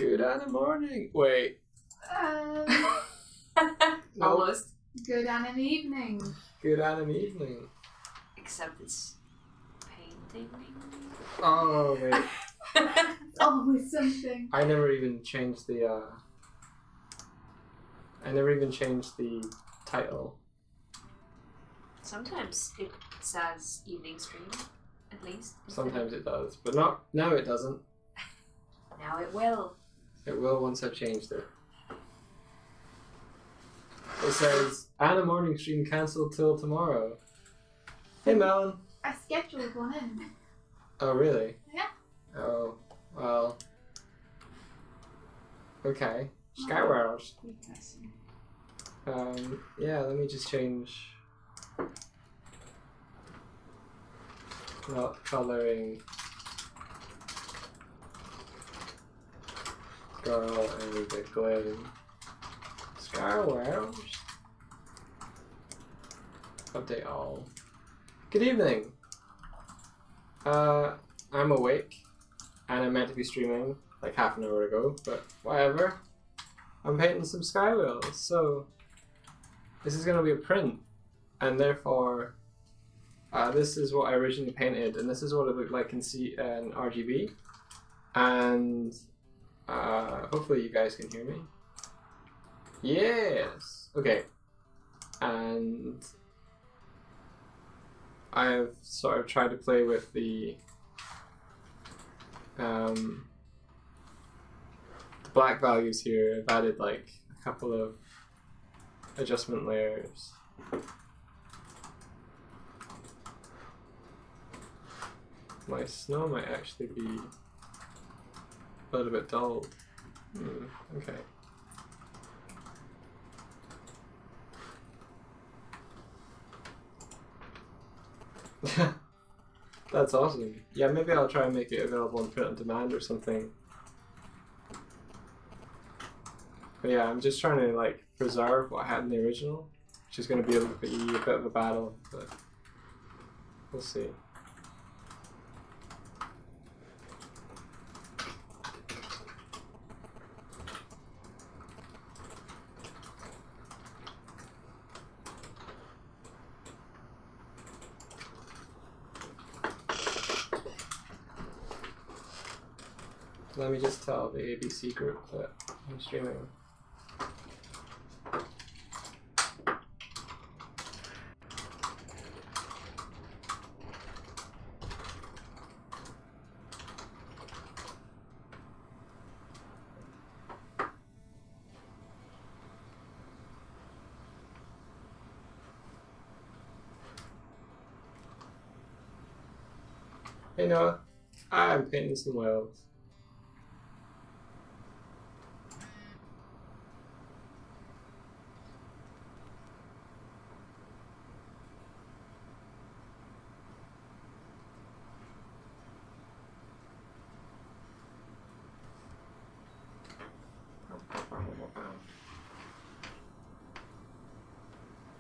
Good Anna morning. Wait. Nope. Almost. Good Anna evening. Good Anna evening. Except it's paint evening. Oh wait. Always something. I never even changed the title. Sometimes it says evening stream, at least. Sometimes it does, but not now. It doesn't. Now it will. It will once I've changed it. It says Anna morning stream cancelled till tomorrow. Hey Melon. I scheduled one in. Oh really? Yeah. Oh well. Okay. Skyworld. Yeah. Let me just change. Not coloring. Girl and the Glim. Skyworld. Update all. Good evening. I'm awake, and I'm meant to be streaming like half an hour ago, but whatever. I'm painting some Skywheels, so this is going to be a print, and therefore this is what I originally painted, and this is what it looked like in RGB, and hopefully you guys can hear me. Yes! Okay. And I've sort of tried to play with the black values here. I've added like a couple of adjustment layers. My snow might actually be a little bit dulled. Okay. That's awesome. Yeah, maybe I'll try and make it available in print on demand or something. But yeah, I'm just trying to like preserve what I had in the original, which is going to be a bit of a battle, but we'll see. Let me just tell the ABC group that I'm streaming. Hey Noah, I'm painting some whales.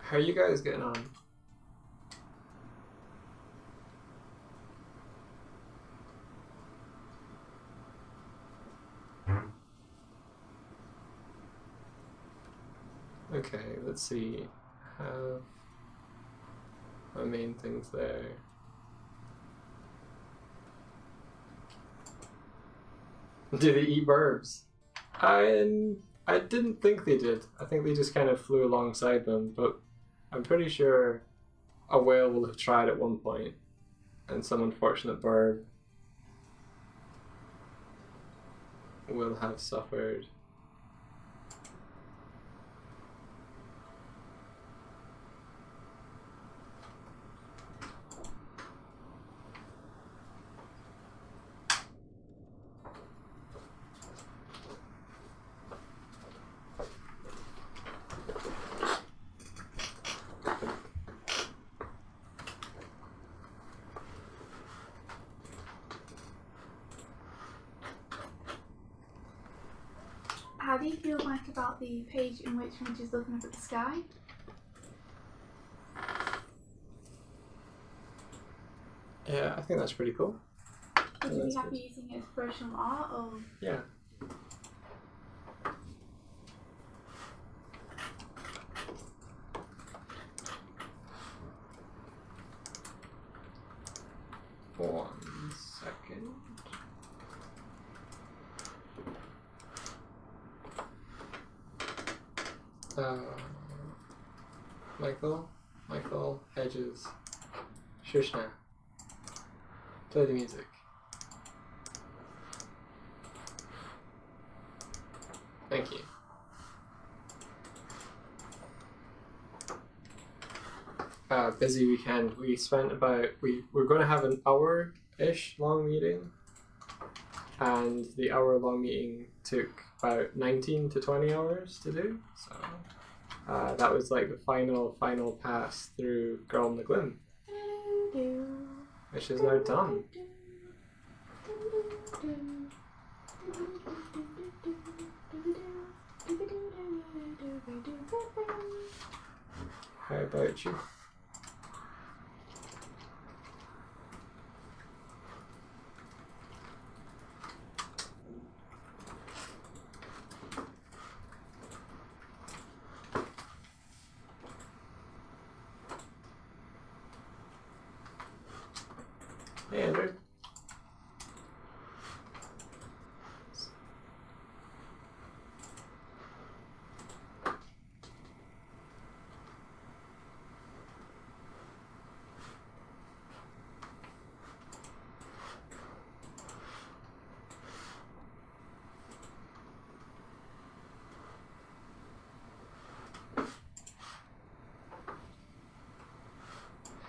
How are you guys getting on? Okay, let's see. Have my main things there. Do they eat birds? I didn't think they did. I think they just kind of flew alongside them, but I'm pretty sure a whale will have tried at one point, and some unfortunate bird will have suffered. How do you feel, Mike, about the page in which Midge is looking up at the sky? Yeah, I think that's pretty cool. Would you be happy using it as promotional art, or? Yeah. second. Michael Hedges. Shushna. Play the music. Thank you. Busy weekend. We spent we're going to have an hour-ish long meeting, and the hour-long meeting took about 19 to 20 hours to do. So that was like the final pass through Glim the Glim, which is now done. How about you? Hey, Andrew.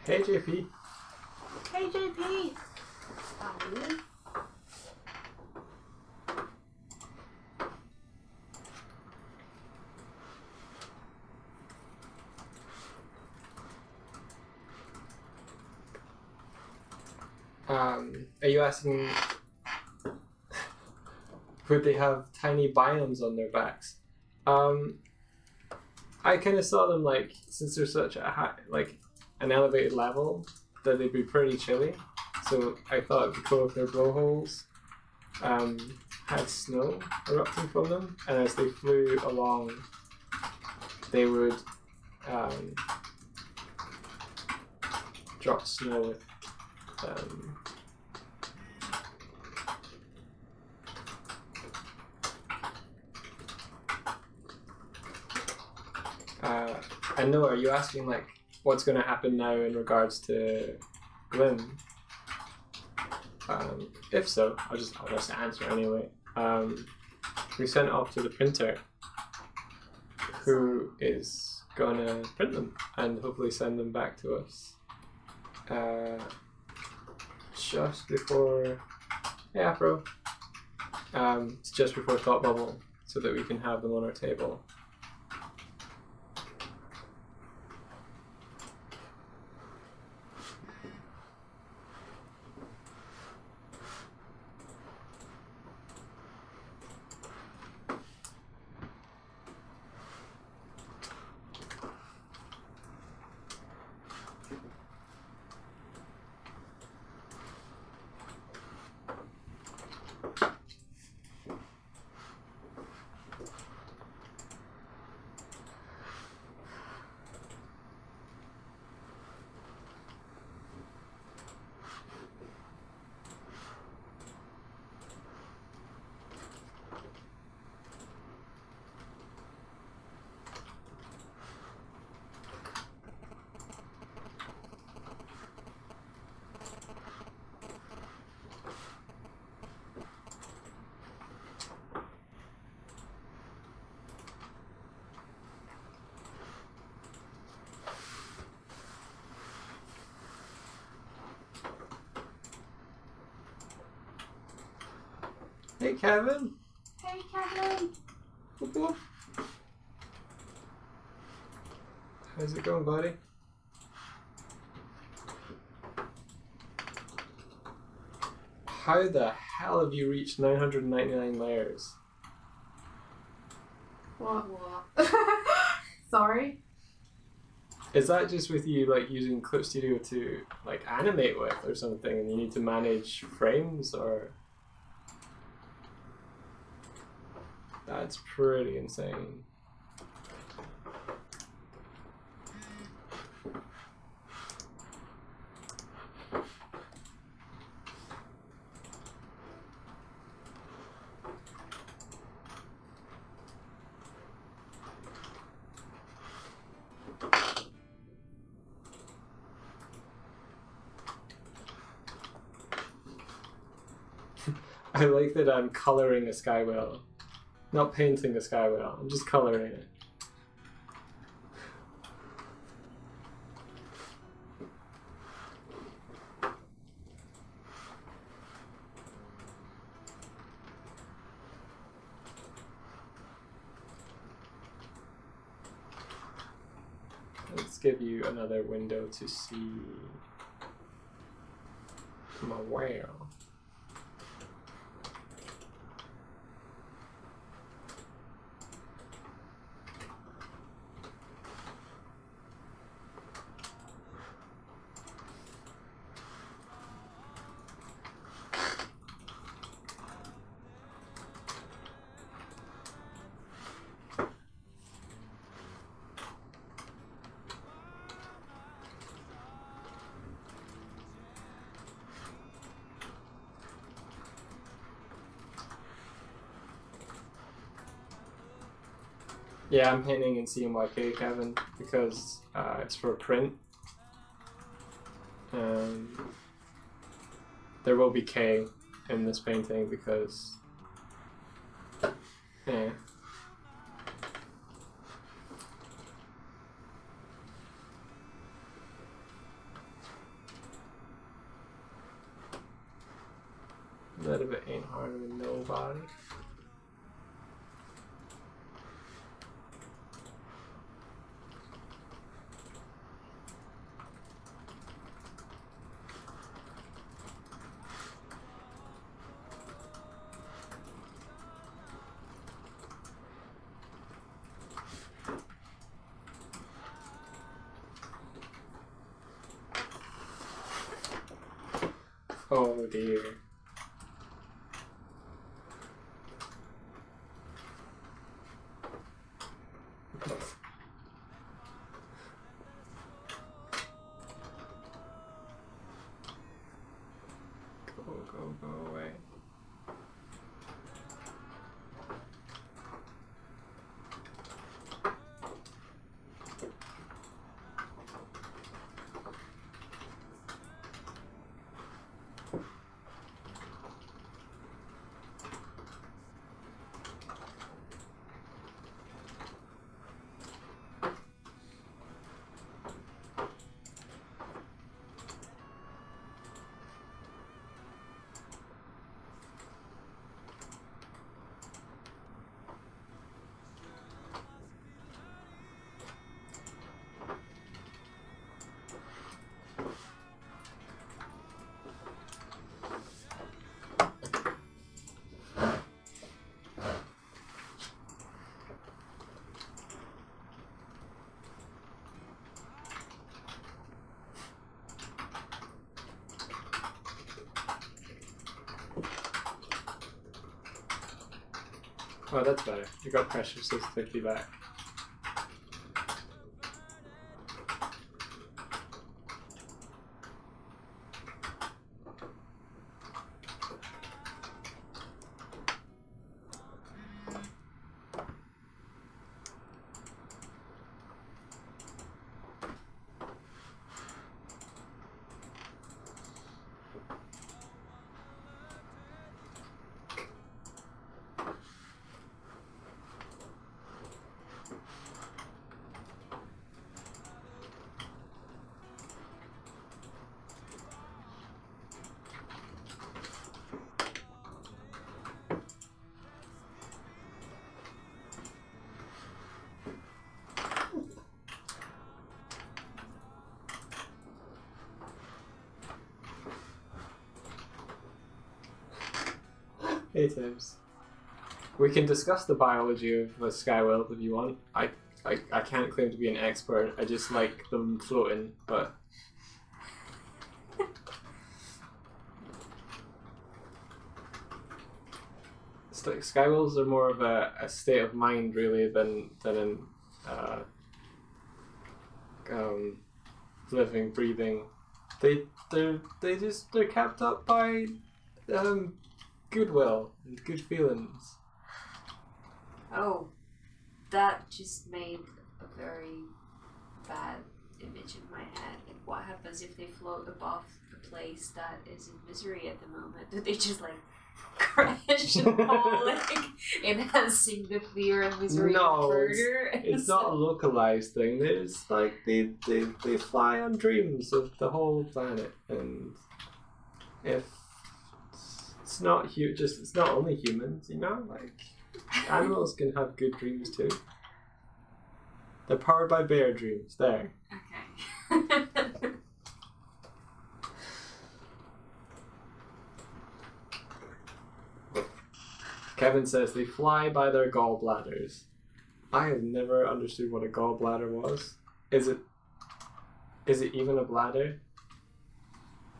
Hey, JP. Hey JP! Are you asking would they have tiny biomes on their backs? I kind of saw them like, since they're such a high, like an elevated level, that they'd be pretty chilly. So I thought it'd be cool if their blowholes had snow erupting from them, and as they flew along, they would drop snow with I know, are you asking like what's going to happen now in regards to Glim? If so, I'll just answer anyway. We sent it off to the printer, who is gonna print them and hopefully send them back to us just before, yeah, bro. It's just before Thought Bubble, so that we can have them on our table. Hey, Kevin. Hey Kevin! Whoop, whoop. How's it going, buddy? How the hell have you reached 999 layers? What? Sorry? Is that just with you like using Clip Studio to like animate with or something, and you need to manage frames, or? That's pretty insane. I like that I'm colouring a sky whale. Not painting a sky whale, I'm just colouring it. Let's give you another window to see my whale. Yeah, I'm painting in CMYK, Kevin, because it's for print. There will be K in this painting because, yeah. A little bit ain't harder than nobody. Oh dear. Go away. Oh, that's better. You got pressure sensitivity back. Hey Tibbs. We can discuss the biology of a sky whale if you want. I can't claim to be an expert. I just like them floating, but sky whales are more of a state of mind really than an living, breathing. They're kept up by goodwill and good feelings. Oh, that just made a very bad image in my head. Like, what happens if they float above a place that is in misery at the moment? Do they just like crash and falling, enhancing the fear and misery No, of murder. It's not a localized thing. It's like they fly on dreams of the whole planet, and if it's not it's not only humans, you know, like animals can have good dreams too. They're powered by bear dreams. There. Okay. Kevin says they fly by their gallbladders. I have never understood what a gallbladder was. Is it even a bladder?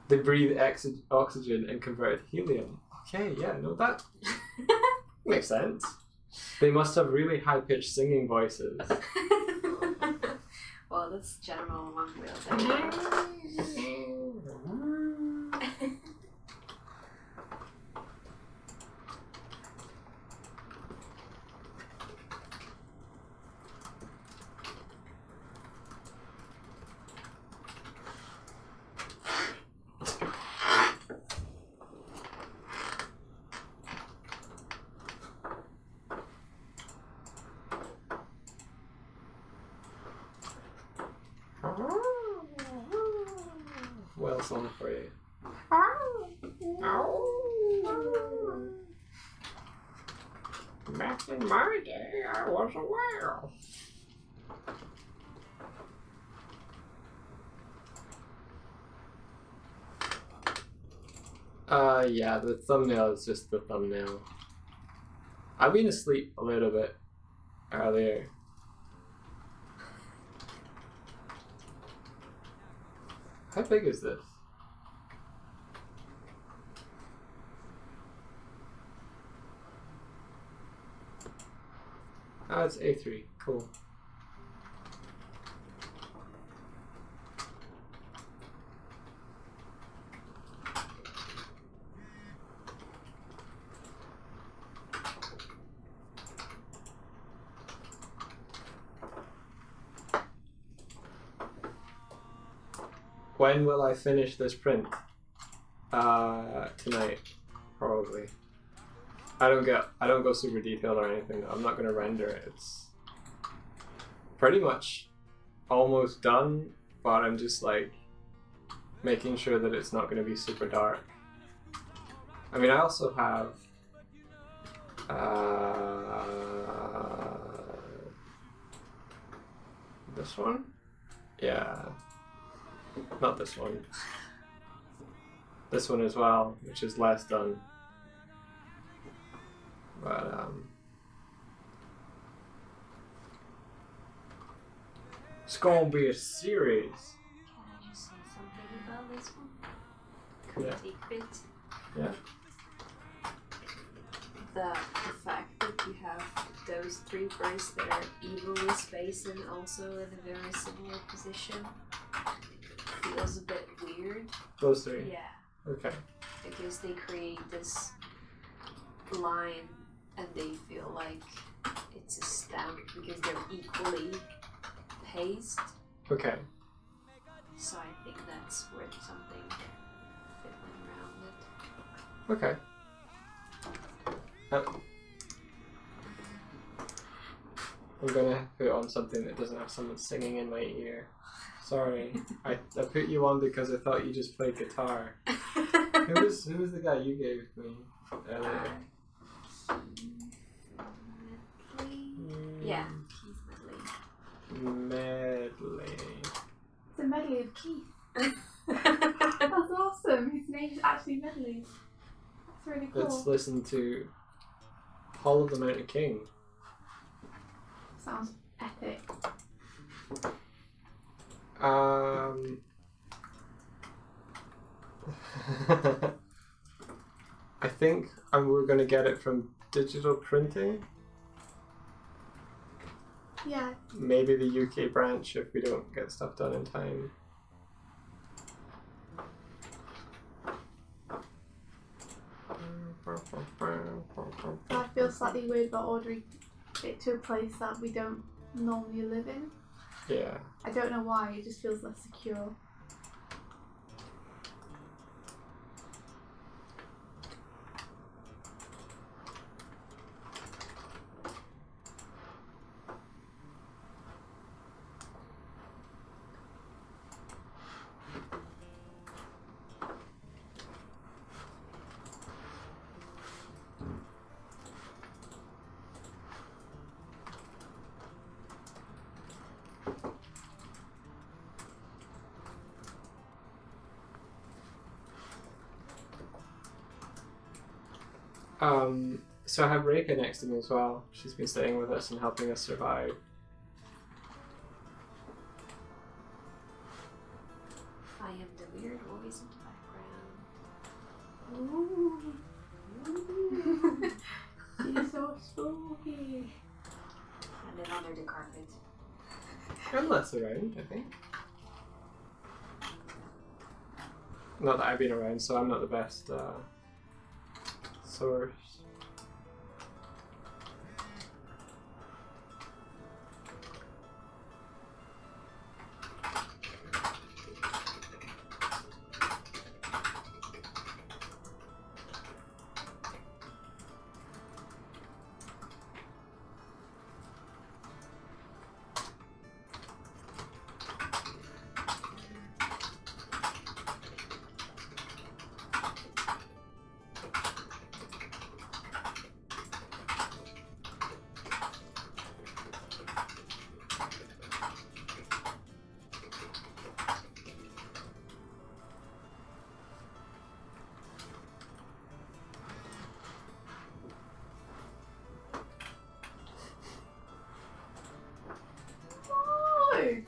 They breathe oxygen and convert it to helium. Okay, yeah, no, that makes sense. They must have really high-pitched singing voices. Well, that's general among whales anyway. Well song for you. Back in my day, I was a whale. Yeah, the thumbnail is just the thumbnail. I've been asleep a little bit earlier. How big is this? Oh, it's A3. Cool. When will I finish this print? Tonight, probably. I don't go super detailed or anything. I'm not gonna render it. It's pretty much almost done, but I'm just like making sure that it's not gonna be super dark. I mean, I also have this one? Yeah. Not this one. This one as well, which is less done. But it's gonna be a series. Can I just say something about this one? Yeah. Critique bit. Yeah. The fact that you have those three birds that are evenly spaced and also in a very similar position feels a bit weird. Those three? Yeah. Okay. Because they create this line and they feel like it's a stamp because they're equally paced. Okay. So I think that's worth something fiddling around with. Okay. I'm gonna put on something that doesn't have someone singing in my ear. Sorry. I put you on because I thought you just played guitar. Who was the guy you gave me earlier? Medley? Yeah, Keith Medley. Medley. It's a medley of Keith. That's awesome. His name's actually Medley. That's really cool. Let's listen to Hall of the Mountain King. Sounds epic. I think we're going to get it from digital printing. Yeah. Maybe the UK branch if we don't get stuff done in time. I feel slightly weird about ordering it to a place that we don't normally live in. Yeah. I don't know why, it just feels less secure. So I have Reika next to me as well. She's been staying with us and helping us survive. I am the weird voice in the background. Ooh. You're so spooky. And then under the carpet. I'm less around, I think. Not that I've been around, so I'm not the best source.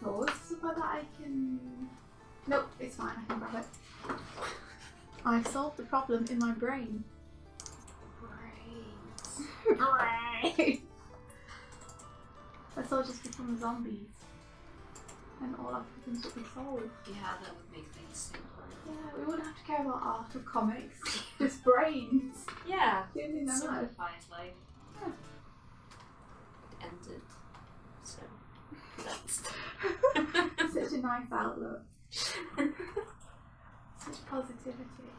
Pause so that I can. Nope, it's fine. I can grab it. I've solved the problem in my brain. Brains. Let's all just become zombies, and all our problems will be solved. Yeah, that would make things simpler. Yeah, we wouldn't have to care about art or comics. Just brains. Yeah. The only thing that matters. Simplifies life. Yeah. It ended. So that's Such a nice outlook. Such positivity.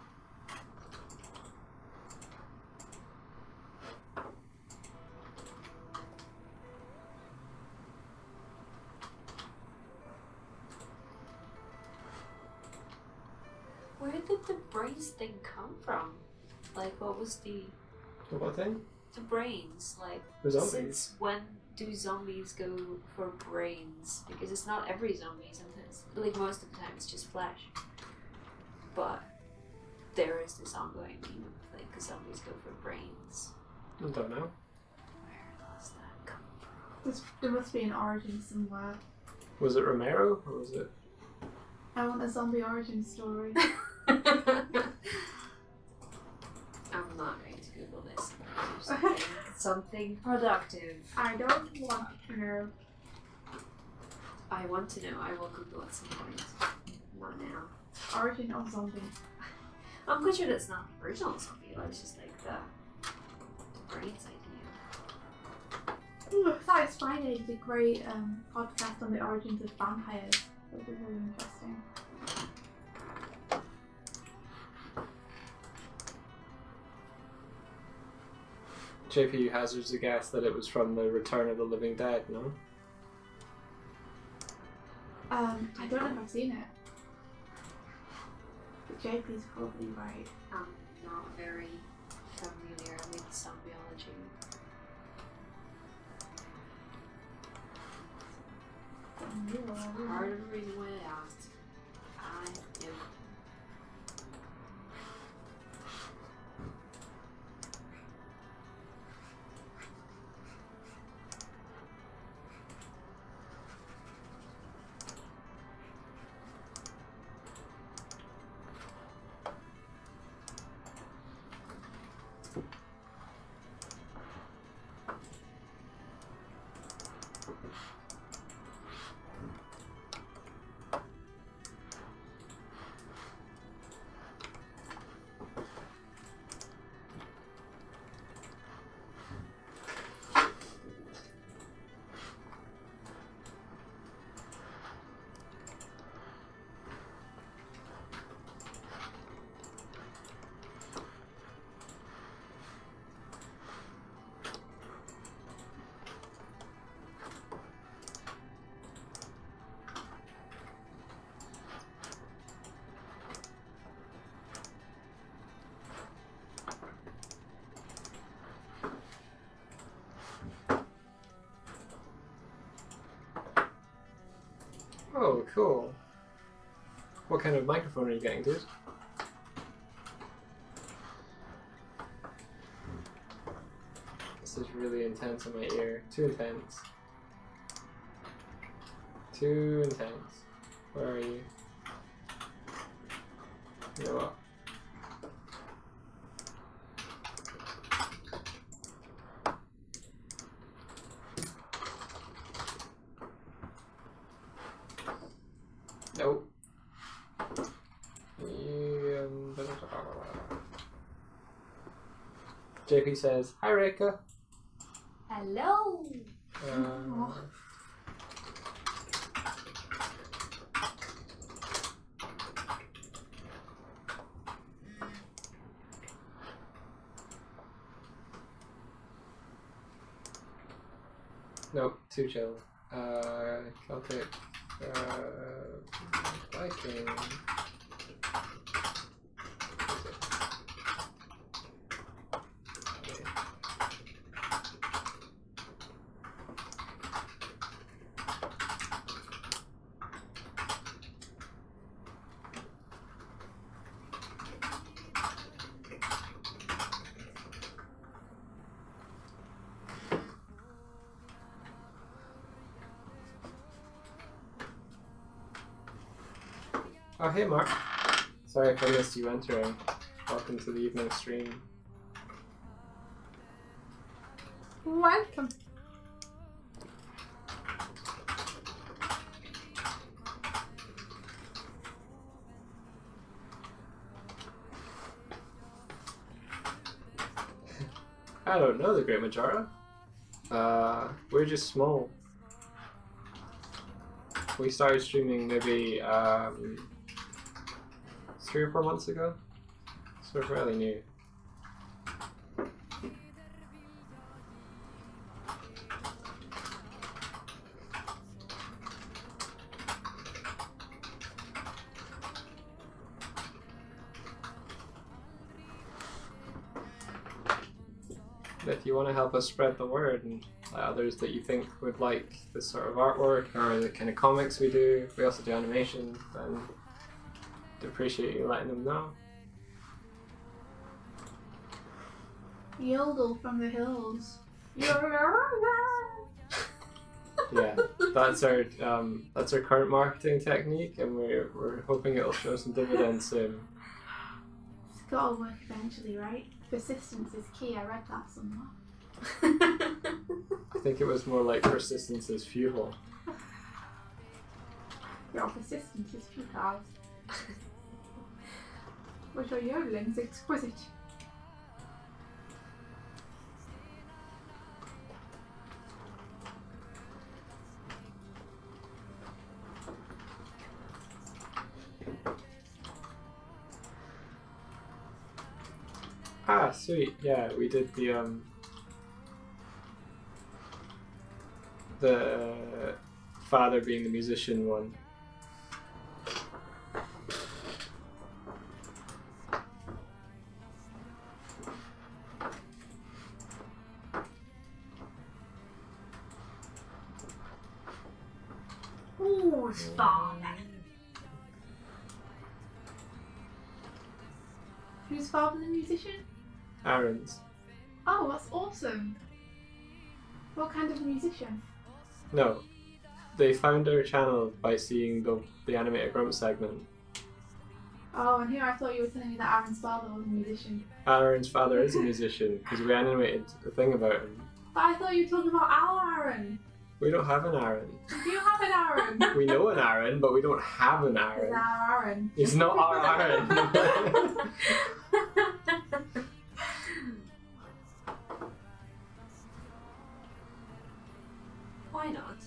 Where did the brains thing come from? Like, what was the What thing? brains? Like, The zombies. since when do zombies go for brains? Because it's not every zombie. Sometimes, like most of the time, it's just flesh. But there is this ongoing meme of like zombies go for brains. I don't know. Where does that come from? There must be an origin somewhere. Was it Romero or was it? I want a zombie origin story. I'm not going to Google this. Something productive. I don't want to know. I want to know. I will Google at some point. Not now. Origin of zombie. I'm quite sure that's not the original zombie. It's just like the brains idea. Ooh, Science Friday is a great podcast on the origins of vampires. That would be really interesting. JP hazards a guess that it was from the Return of the Living Dead, no? I don't know if I've seen it. But JP's probably right. I'm not very familiar with zombieology. Part of the reason why I asked. I know. Oh, cool. What kind of microphone are you getting, dude? This is really intense on my ear. Too intense. Too intense. Where are you? You know what? Nope. JP says, "Hi, Reka." Hello. Nope, too chill. Celtic. Viking. Oh, hey Mark. Sorry if I missed you entering. Welcome to the evening stream. Welcome. I don't know the Great Majora. We're just small. We started streaming maybe 3 or 4 months ago, so we're fairly new. If you want to help us spread the word and let others that you think would like this sort of artwork or the kind of comics we do, we also do animation, then I'd appreciate you letting them know. Yodel from the hills. Yeah, that's our current marketing technique, and we're hoping it'll show some dividends soon. It's got to work eventually, right? Persistence is key. I read that somewhere. I think it was more like persistence is futile. Your persistence is futile. But your yodeling's exquisite. Ah, sweet. Yeah, we did the father being the musician one. Ooh, it's father. Who's father the musician? Aaron's. Oh, that's awesome. What kind of musician? No, they found our channel by seeing the animated Grump segment. Oh, and here I thought you were telling me that Aaron's father was a musician. Aaron's father is a musician because we animated a thing about him. But I thought you were talking about our Aaron. We don't have an Aaron. Do you have an Aaron? We know an Aaron, but we don't have an It's Aaron. our Aaron. He's not our Aaron. Why not?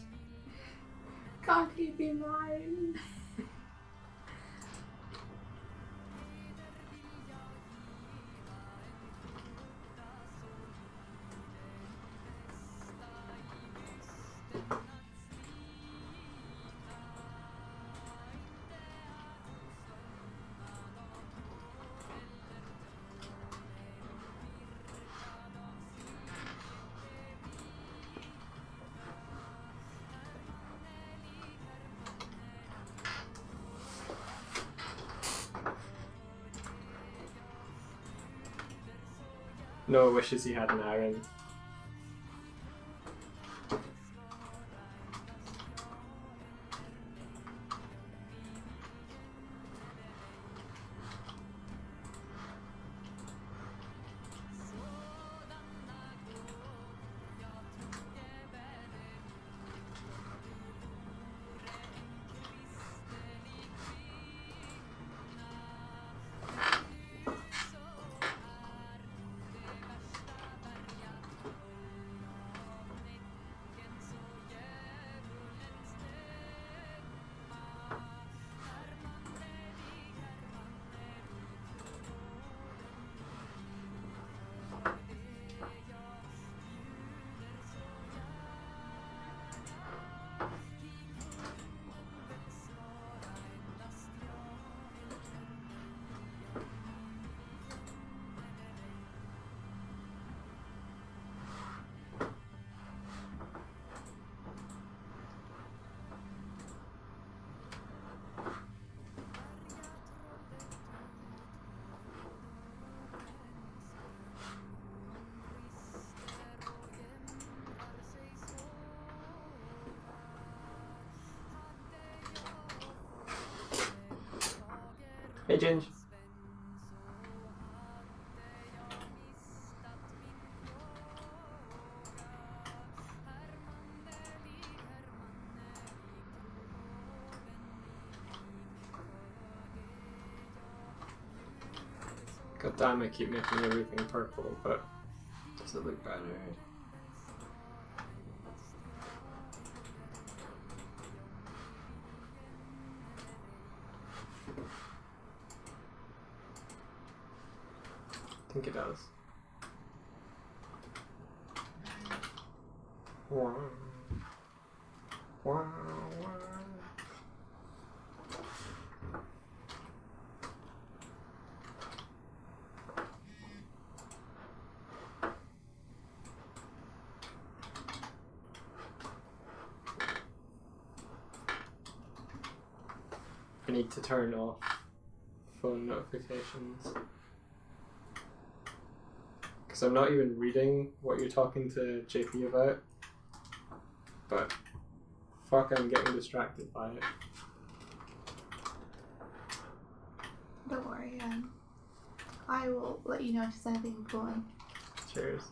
Can't he be mine? Noah wishes he had an Aaron. Ginge. God damn, I keep making everything purple, but does it look better? I think it does. Wow. Wow. I need to turn off phone notifications. Because I'm not even reading what you're talking to JP about. But fuck, I'm getting distracted by it. Don't worry, I will let you know if there's anything important. Cheers.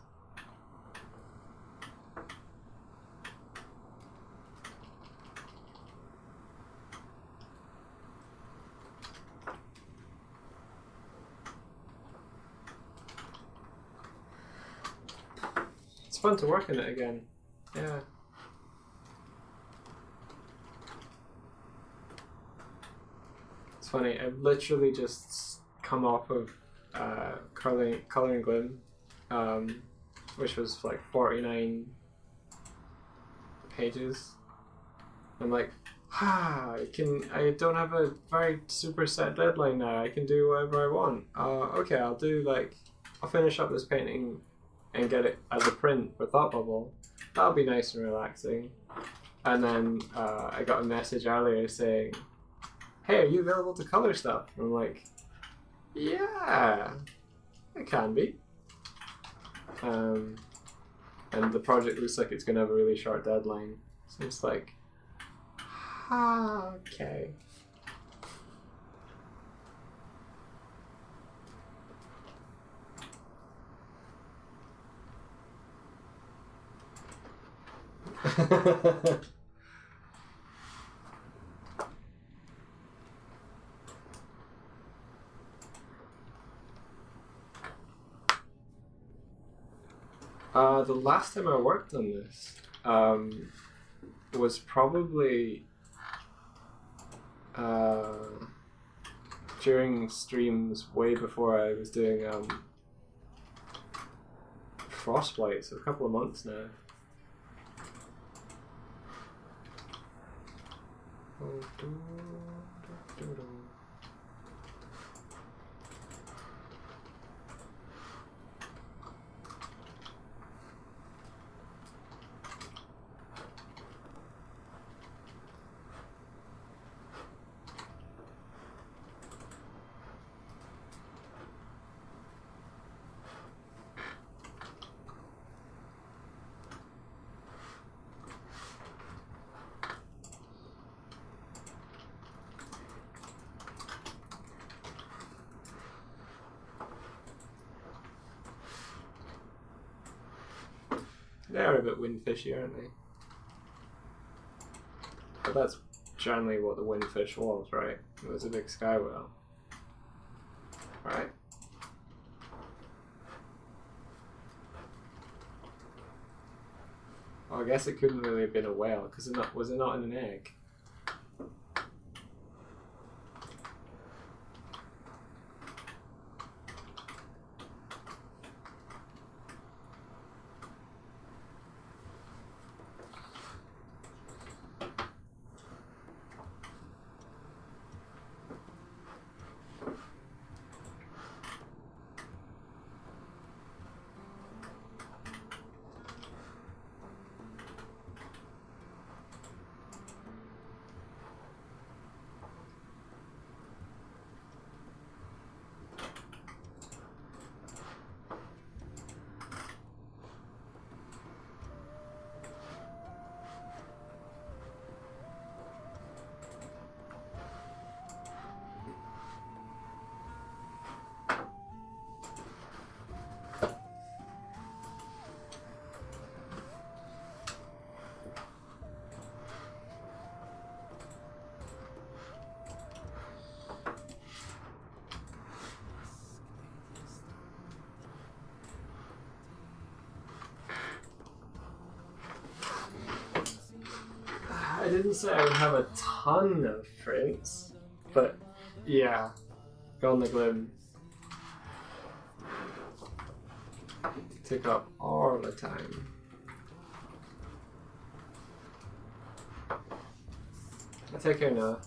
It's fun to work in it again. Yeah. It's funny, I've literally just come off of coloring Glim, which was like 49 pages. I'm like, I don't have a very super set deadline now. I can do whatever I want. Okay, I'll finish up this painting and get it as a print for Thought Bubble. That'll be nice and relaxing. And then I got a message earlier saying, hey, are you available to color stuff? And I'm like, yeah, I can be. And the project looks like it's going to have a really short deadline. So it's like, okay. The last time I worked on this was probably during streams way before I was doing Frostblight, so a couple of months now. They are a bit windfishy, aren't they? But that's generally what the windfish was, right? It was a big sky whale. Right? Well, I guess it couldn't really have been a whale, because was it not in an egg? didn't say I would have a ton of prints, but yeah, go on the Glim. Took up all the time. I take care now.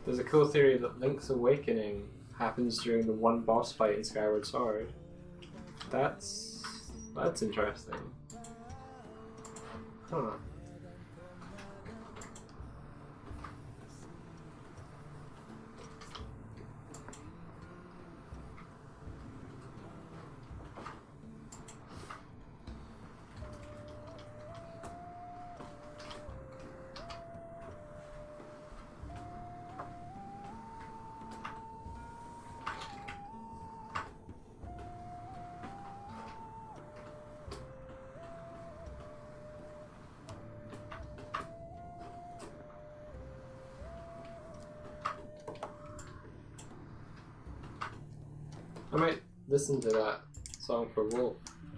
There's a cool theory that Link's awakening happens during the one boss fight in Skyward Sword. That's interesting. Huh. I might listen to that song for Wolf,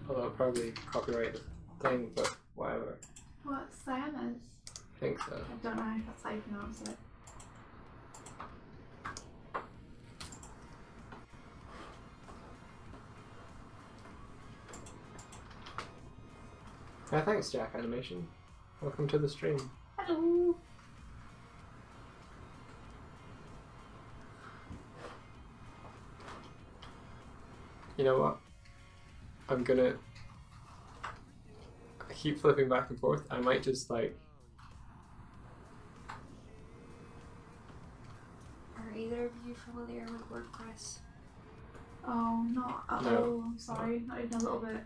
although I'll probably copyright the thing, but whatever. What, Sienna's? I think so. I don't know if that's how you pronounce it. Yeah, thanks, Jack Animation. Welcome to the stream. Hello! You know what? I'm gonna keep flipping back and forth. I might just like. Are either of you familiar with WordPress? Oh, not at No. all. I'm sorry, not even a little bit.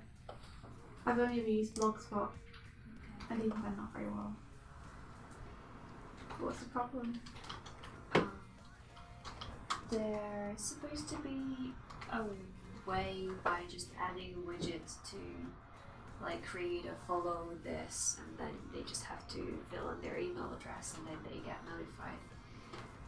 I've only ever used Blogspot, and even then not very well. What's the problem? There's supposed to be a way by just adding a widget to like create a follow this, and then they just have to fill in their email address and then they get notified.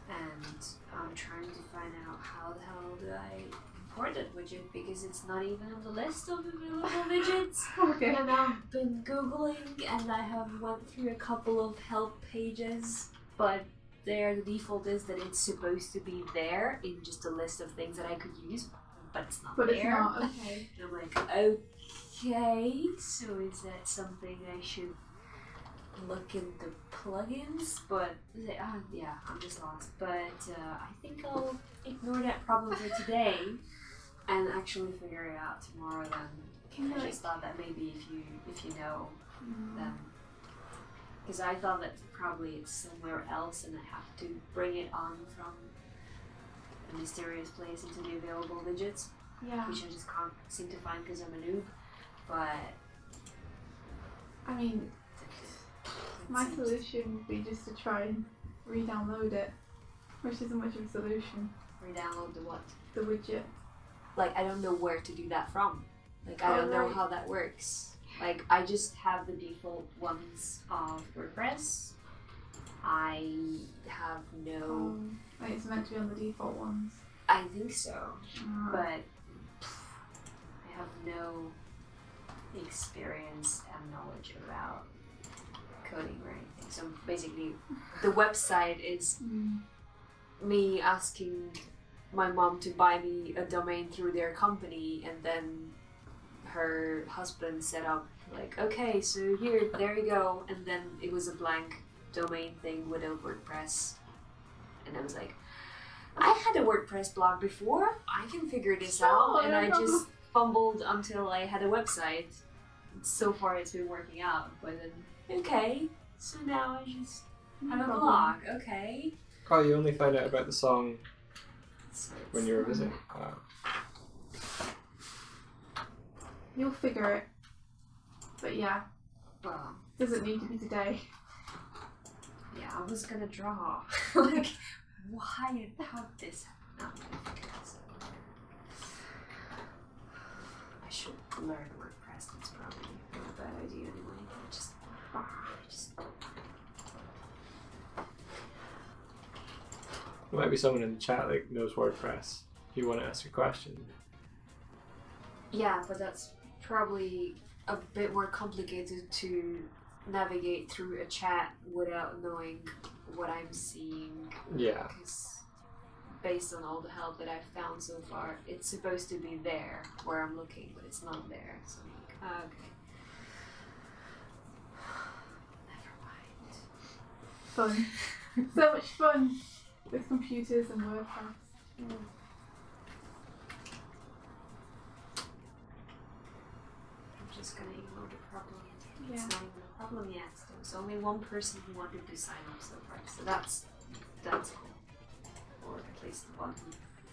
And I'm trying to find out how the hell do I import that widget, because it's not even on the list of available widgets. Okay. And I've been googling and I have went through a couple of help pages, but there the default is that it's supposed to be there in just a list of things that I could use, but it's not But there. it's not, okay. And I'm like, okay, so is that something I should look into plugins? But yeah, I'm just lost. But I think I'll ignore that problem for today and actually figure it out tomorrow. Then Can you I just thought that maybe if you know, then Because I thought that probably it's somewhere else and I have to bring it on from a mysterious place into the available digits, Yeah. which I just can't seem to find because I'm a noob. But I mean, my solution would be just to try and re-download it, which isn't much of a solution. Re-download the what? The widget. Like, I don't know where to do that from. Like, I don't know how that works. Like, I just have the default ones of WordPress. I have no... Like it's meant to be on the default ones. I think so. But I have no experience and knowledge about coding or anything. So basically, the website is me asking my mom to buy me a domain through their company, and then her husband set up like, okay, so there you go, and then it was a blank domain thing without WordPress, and I was like, I had a WordPress blog before, I can figure this out, and I just fumbled until I had a website. So far it's been working out, but then, okay, so now I just have a blog, okay. Oh, you only found out about the song So when you were visiting? You'll figure it. But yeah, well, doesn't need to be today. yeah, I was gonna draw. Like, why and how did this happen? I should learn WordPress. That's probably a bad idea anyway. There might be someone in the chat that knows WordPress if you want to ask a question. Yeah, but that's probably a bit more complicated to navigate through a chat without knowing what I'm seeing. Yeah. Because based on all the help that I've found so far, it's supposed to be there where I'm looking, but it's not there. So I'm like, okay. Never mind. Fun. So much fun with computers and WordPress. I'm just gonna ignore the problem. Yeah. It's not even a problem yet. There was only one person who wanted to sign up so far, so that's cool. Or at least one who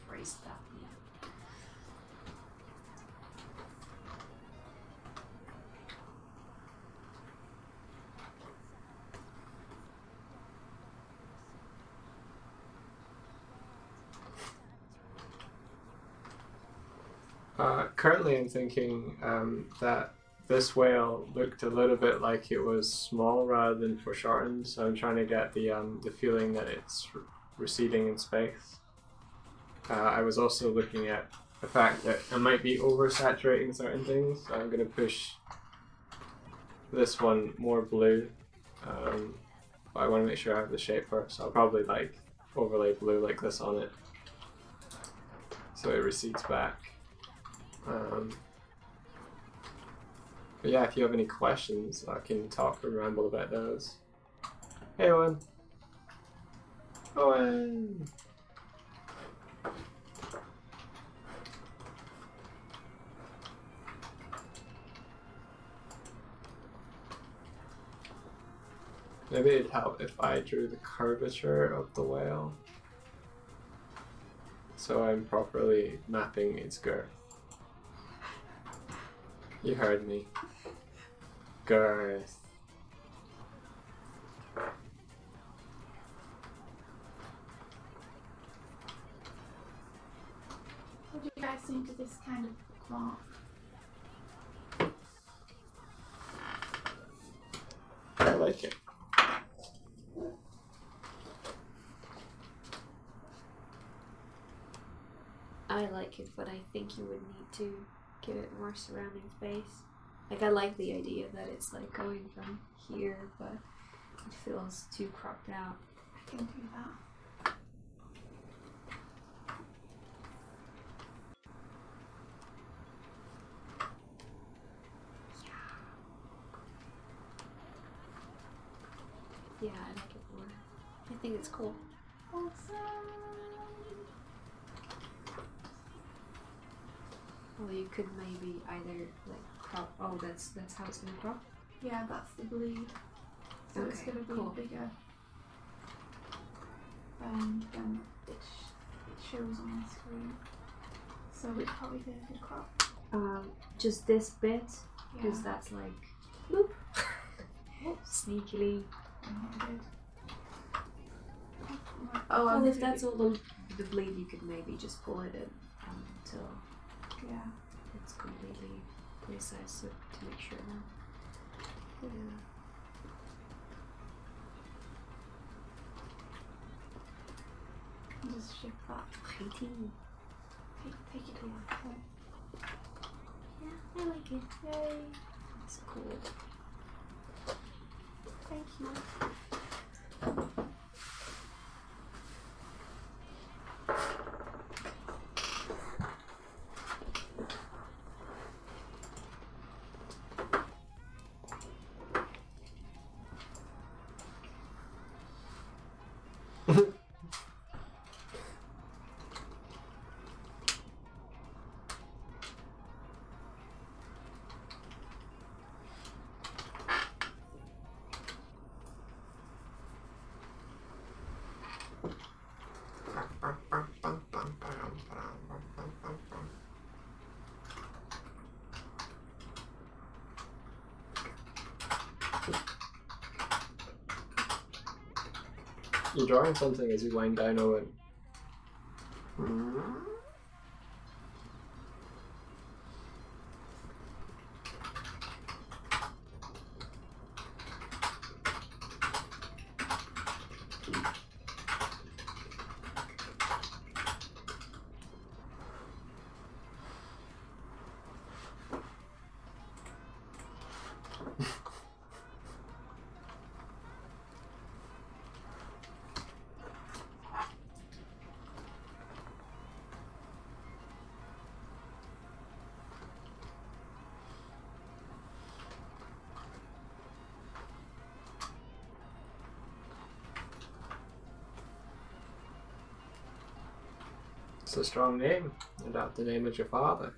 phrased that. Yeah. Currently I'm thinking that this whale looked a little bit like it was small rather than foreshortened, so I'm trying to get the feeling that it's receding in space. I was also looking at the fact that I might be oversaturating certain things, so I'm going to push this one more blue, but I want to make sure I have the shape first, so I'll probably like overlay blue like this on it so it recedes back. But yeah, if you have any questions, I can talk or ramble about those. Hey, Owen! Owen! Maybe it'd help if I drew the curvature of the whale, so I'm properly mapping its girth. You heard me. Girth. What do you guys think of this kind of bookmark? I like it. I like it, but I think you would need to give it more surrounding space. Like, I like the idea that it's like going from here, but it feels too cropped out. I can do that. Yeah, I like it more. I think it's cool. Awesome. Well, you could maybe either like crop. Oh, that's how it's gonna crop. Yeah, that's the bleed. so it's Okay, going to be cool. bigger than it shows on my screen. So it's probably going to crop. Just this bit, because Yeah. that's like, boop, sneakily. Oh, Well, if that's all the bleed, you could maybe just pull it in until yeah. it's completely precise, so to make sure now. Yeah. Just shift that. Pretty. Take it away. Yeah, I like it. Yay! It's cool. Thank you. You're drawing something as you wind down, Owen. It's a strong name. Adopt the name of your father.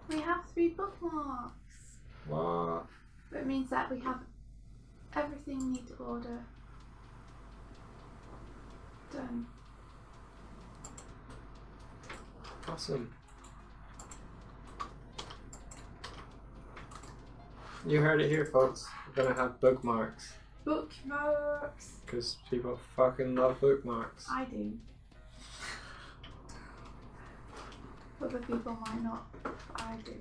We have 3 bookmarks. What? That means that we have everything we need to order done. Awesome. You heard it here, folks. We're gonna have bookmarks. Bookmarks! Because people fucking love bookmarks. I do. Other people might not, but I do.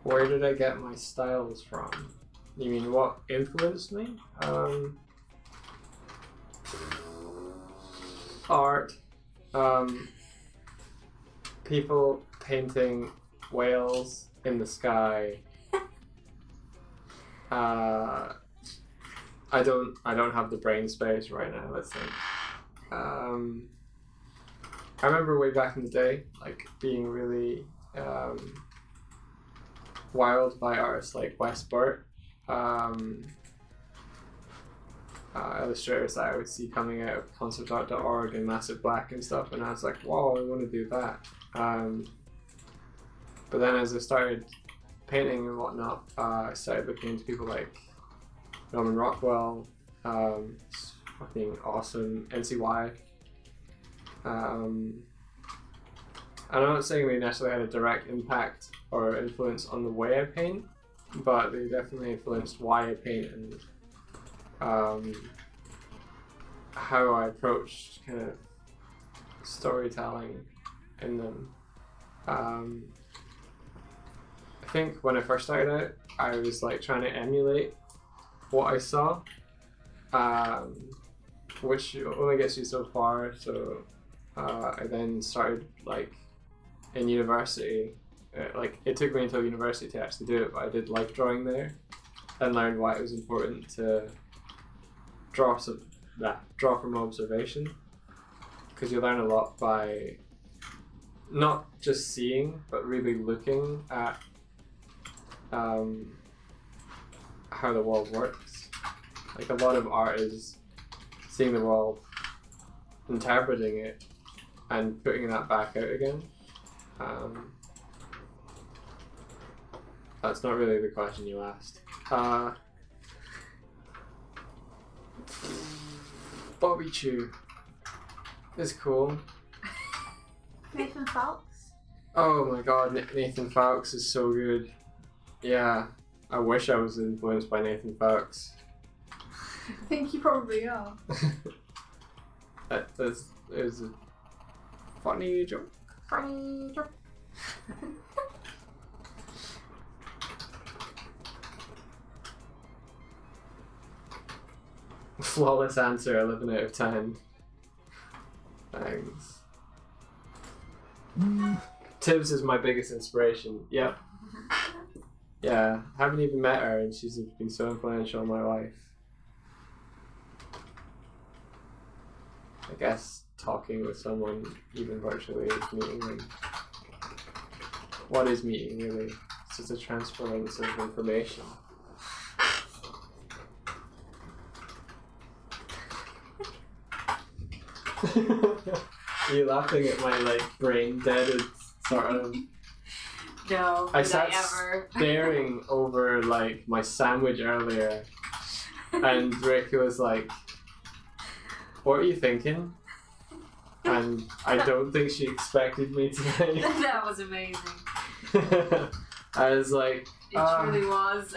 Where did I get my styles from? You mean what influenced me? Art. People painting whales in the sky. I don't have the brain space right now, let's think. I remember way back in the day, like being really wild by artists like Wes Burt, illustrators that I would see coming out of conceptart.org and Massive Black and stuff, and I was like, wow, I want to do that. But then as I started painting and whatnot, I started looking into people like Norman Rockwell, fucking awesome, NCY. And I'm not saying they necessarily had a direct impact or influence on the way I paint, but they definitely influenced why I paint and how I approached kind of storytelling in them. I think when I first started out, I was like trying to emulate what I saw, which only gets you so far. So I then started like in university like it took me until university to actually do it, but I did like drawing there, and learned why it was important to draw from observation, because you learn a lot by not just seeing, but really looking at how the world works. Like a lot of art is seeing the world, interpreting it, and putting that back out again. That's not really the question you asked. Bobby Chew is cool. Nathan Falks. Oh my god, Nathan Falks is so good. Yeah, I wish I was influenced by Nathan Falks. I think you probably are. It was a funny joke. Funny joke. Flawless answer, 11 out of 10. Thanks. Tibbs is my biggest inspiration. Yep. Yeah, haven't even met her and she's been so influential in my life. I guess talking with someone, even virtually, is meeting them. What is meeting, really? It's just a transference of information. Are you laughing at my like brain dead sort of? No, I did sat I ever? staring over like my sandwich earlier, and Rick was like, "What are you thinking?" And I don't think she expected me to. That was amazing. I was like, It truly was.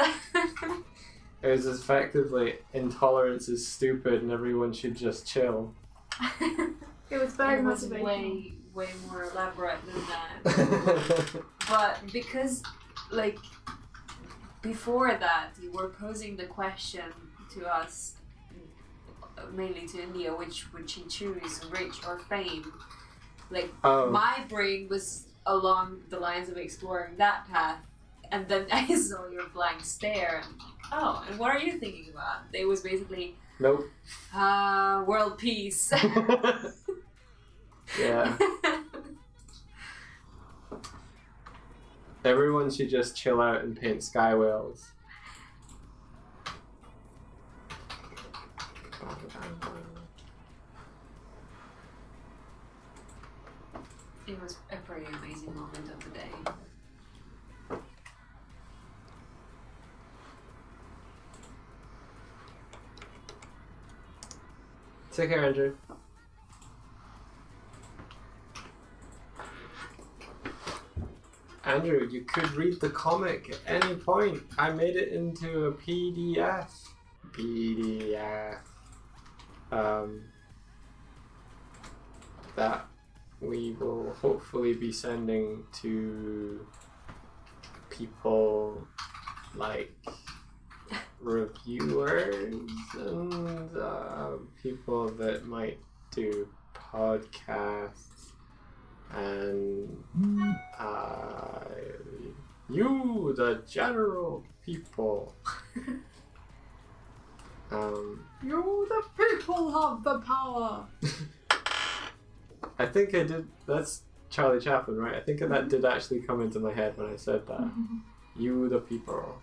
it was effectively intolerance is stupid and everyone should just chill. It was very It was motivational. way more elaborate than that. But because, like, before that, you were posing the question to us, mainly to India, which would she choose, rich or fame? Like, my brain was along the lines of exploring that path, and then I saw your blank stare, and oh, and what are you thinking about? It was basically, Nope. world peace. Yeah. Everyone should just chill out and paint sky whales. It was a pretty amazing moment of the day. Take care, Andrew. Andrew, you could read the comic at any point. I made it into a PDF. That we will hopefully be sending to people like reviewers and people that might do podcasts and you, the general people. You, the people, have the power. I think I did. That's Charlie Chaplin, right? I think that did actually come into my head when I said that. You, the people.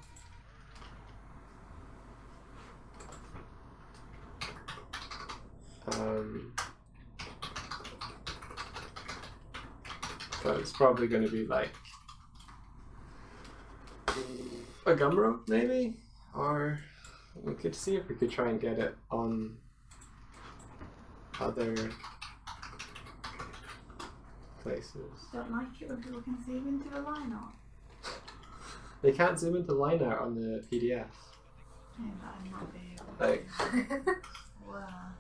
But it's probably going to be like a Gumroad, maybe? Or we could see if we could try and get it on other places. Don't like it when people can zoom into the line art. They can't zoom into line art on the PDF. Yeah, that might be able to. Like, Wow.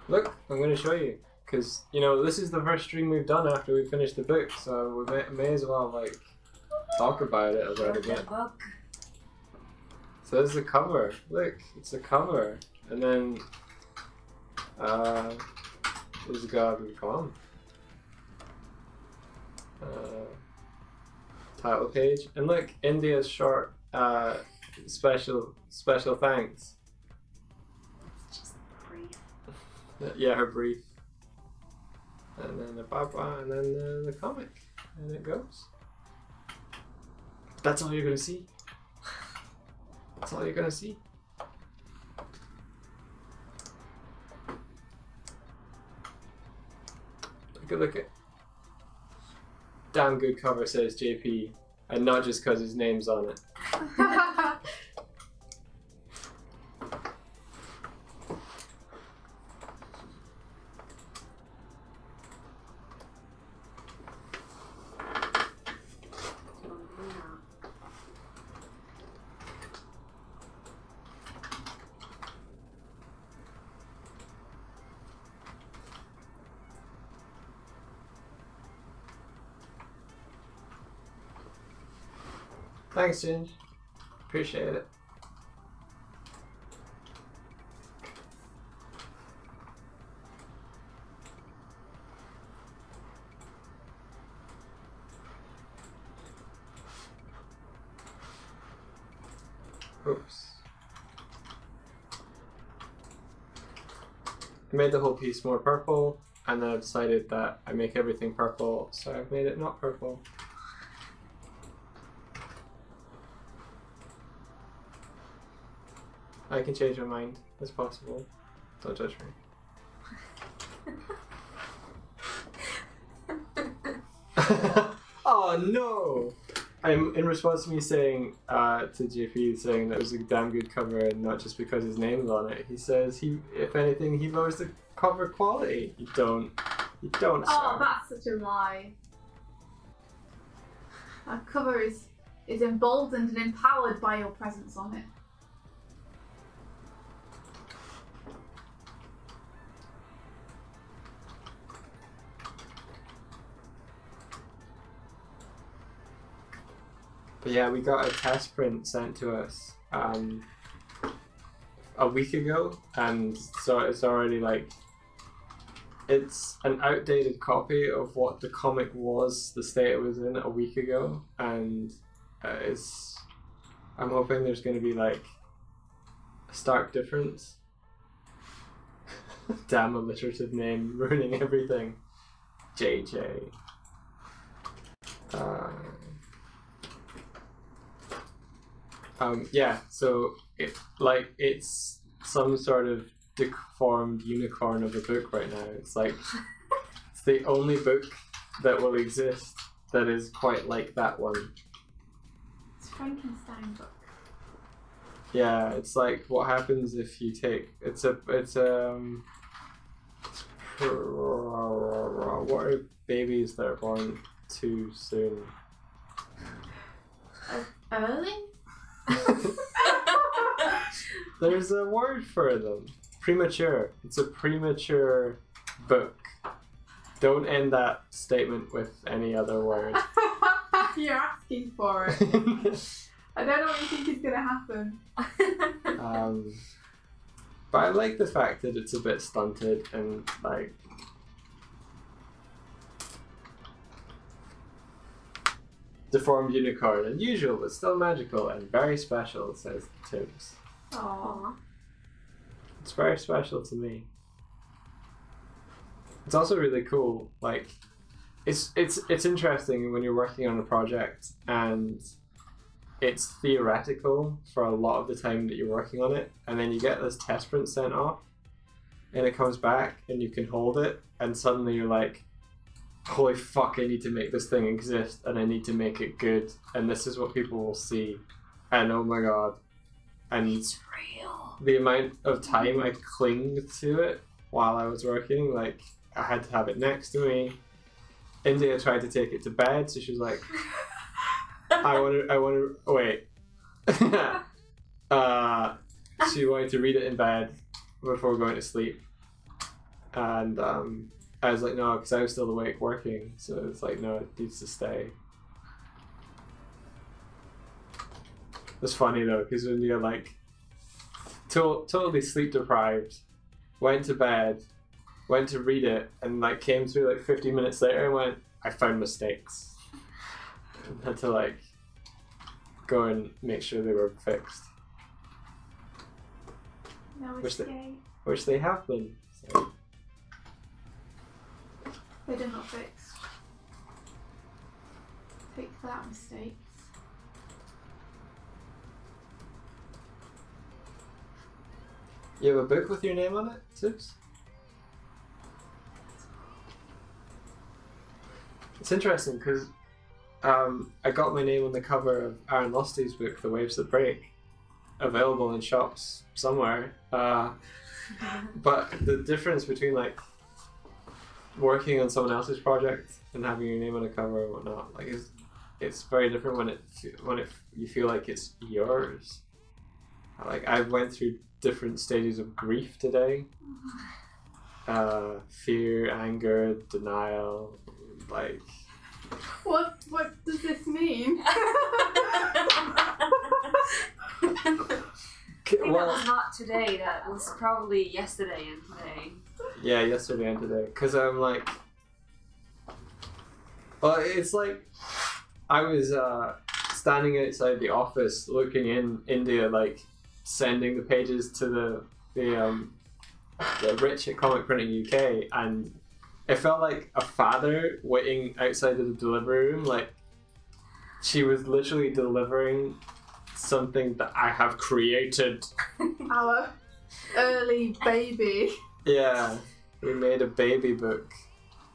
Look, I'm going to show you. Because, you know, this is the first stream we've done after we finished the book, so we may as well, like, talk about it a little bit. So there's the cover. Look, it's a cover. And then there's God.com. Title page. And look, India's short special thanks. It's just brief. Yeah, her brief. And then the baba, and then the comic. And it goes. That's all you're gonna see. That's all you're gonna see. Look at damn good cover, says JP, and not just because his name's on it. Thanks, Ginge. Appreciate it. Oops. I made the whole piece more purple, and then I decided that I make everything purple, so I've made it not purple. I can change my mind. It's possible. Don't judge me. Oh no! I'm in response to me saying to JP saying that it was a damn good cover and not just because his name's on it. He says if anything, he loves the cover quality. You don't. Oh, sir. that's such a lie. That cover is emboldened and empowered by your presence on it. But yeah, we got a test print sent to us a week ago, and so it's already like it's an outdated copy of what the comic was, the state it was in a week ago, and I'm hoping there's going to be like a stark difference. Damn alliterative name, ruining everything. JJ. Yeah, so it's some sort of deformed unicorn of a book right now. It's like it's the only book that will exist that is quite like that one. It's a Frankenstein book. Yeah, it's like what happens if you take what are babies that are born too soon? Early? There's a word for them. Premature. It's a premature book. Don't end that statement with any other word. You're asking for it. I don't know what you think is going to happen. But I like the fact that it's a bit stunted and like deformed unicorn, unusual but still magical and very special, says Tibbs. Aww. It's very special to me. It's also really cool. Like, it's interesting when you're working on a project and it's theoretical for a lot of the time that you're working on it, and then you get this test print sent off, and it comes back and you can hold it, and suddenly you're like, holy fuck, I need to make this thing exist and I need to make it good, and this is what people will see, and oh my god, and It's real. the amount of time I clinged to it while I was working, like I had to have it next to me. India tried to take it to bed, so she was like, I want to wait. She wanted to read it in bed before going to sleep, and I was like, no, because I was still awake working, so it's like, no, it needs to stay. It's funny though, because when you're like totally sleep deprived, went to bed, went to read it, and like came through like 50 minutes later and went, I found mistakes. And had to like go and make sure they were fixed. No Which escape. Which they have been. So. They did not fix. Take that, mistakes. You have a book with your name on it, Tips? It's interesting because I got my name on the cover of Aaron Lusty's book, The Waves That Break, available in shops somewhere. But the difference between like working on someone else's project and having your name on a cover and whatnot, like it's very different when you feel like it's yours. Like I went through different stages of grief today. Fear, anger, denial, like. What does this mean? I think that was not today, that was probably yesterday and today. Yeah, yesterday and today. Because I'm like... Well, it's like... I was standing outside the office looking in India, like, sending the pages to the Rich at Comic Printing UK, and it felt like a father waiting outside of the delivery room. Like, she was literally delivering something that I have created. Our early baby. Yeah, we made a baby book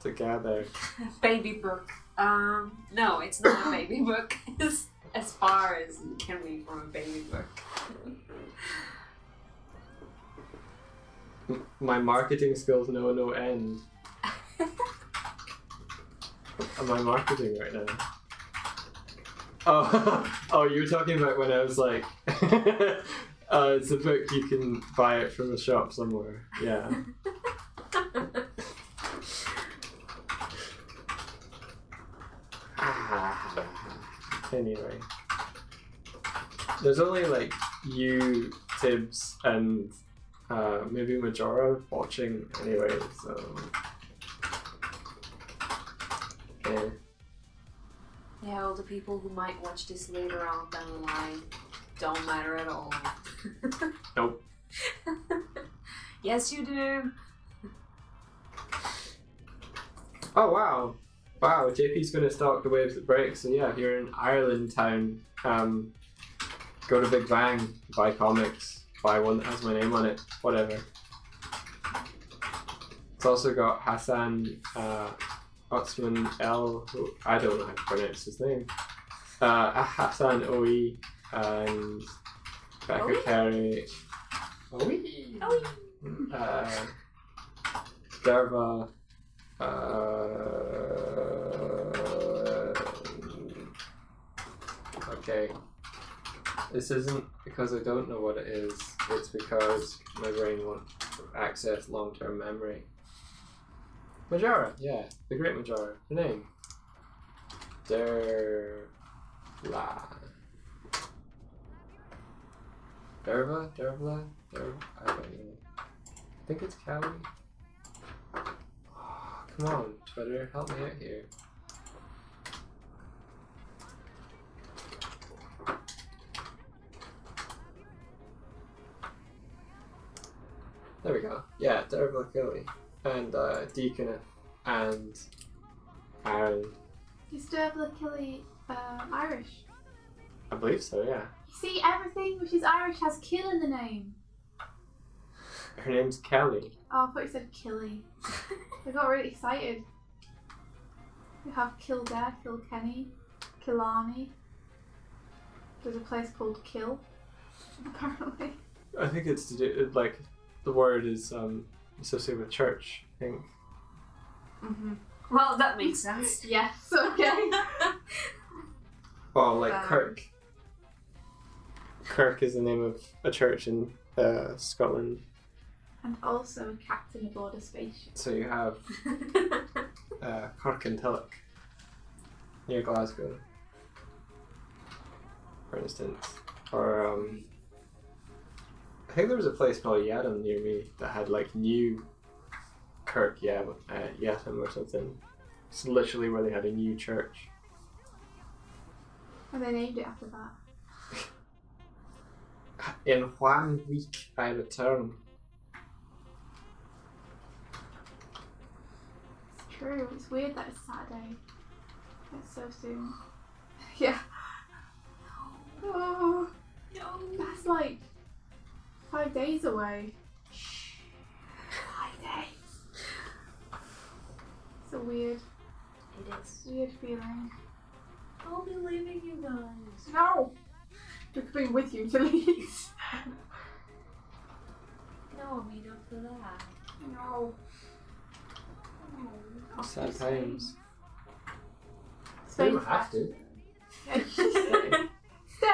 together. Baby book. No, it's not a baby book. It's as far as it can be from a baby book. My marketing skills know no end. Am I marketing right now? Oh, you were talking about when I was like, it's a book, you can buy it from a shop somewhere. Yeah. Anyway. There's only like you, Tibbs, and maybe Majora watching anyway, so... Yeah. Yeah, all the people who might watch this later on down the line don't matter at all. Nope. Yes, you do. Oh wow. Wow, JP's gonna stalk The Waves That Break, so yeah, if you're in Ireland town, go to Big Bang, buy comics, buy one that has my name on it, whatever. It's also got Hassan Otsman L, who, I don't know how to pronounce his name. Hassan Oe and Becca Oe? Carey. Derva. Okay. This isn't because I don't know what it is, it's because my brain won't access long-term memory. Majora, yeah, the great Majora. Her name. Derva. I don't know. I think it's Callie. Oh, come on, Twitter, help me out here. There we go. Yeah, Derva Kelly. And Deacon and Aaron. Is Dervla Killy Irish? I believe so, yeah. You see, everything which is Irish has kill in the name. Her name's Kelly. Oh, I thought you said Killy. I got really excited. We have Kildare, Kilkenny, Killarney. There's a place called Kill, apparently. I think it's to do, like, the word is associated with church, I think. Well, that makes sense. Yes, okay. Well, like Kirk. Kirk is the name of a church in Scotland. And also a captain aboard a spaceship. So you have Cork and Tilloch near Glasgow, for instance. Or I think there was a place called Yadam near me that had like new Kirk Yadam or something. It's literally where they had a new church. And they named it after that. In 1 week I return. It's true. It's weird that it's Saturday. It's so soon. Yeah. Oh, No. that's like 5 days away. 5 days. It's a weird feeling. I'll be leaving you guys. No! You're coming with you to Leeds. No, I mean up for that. No. Oh, Sad times. Stay. You don't have to. Stay!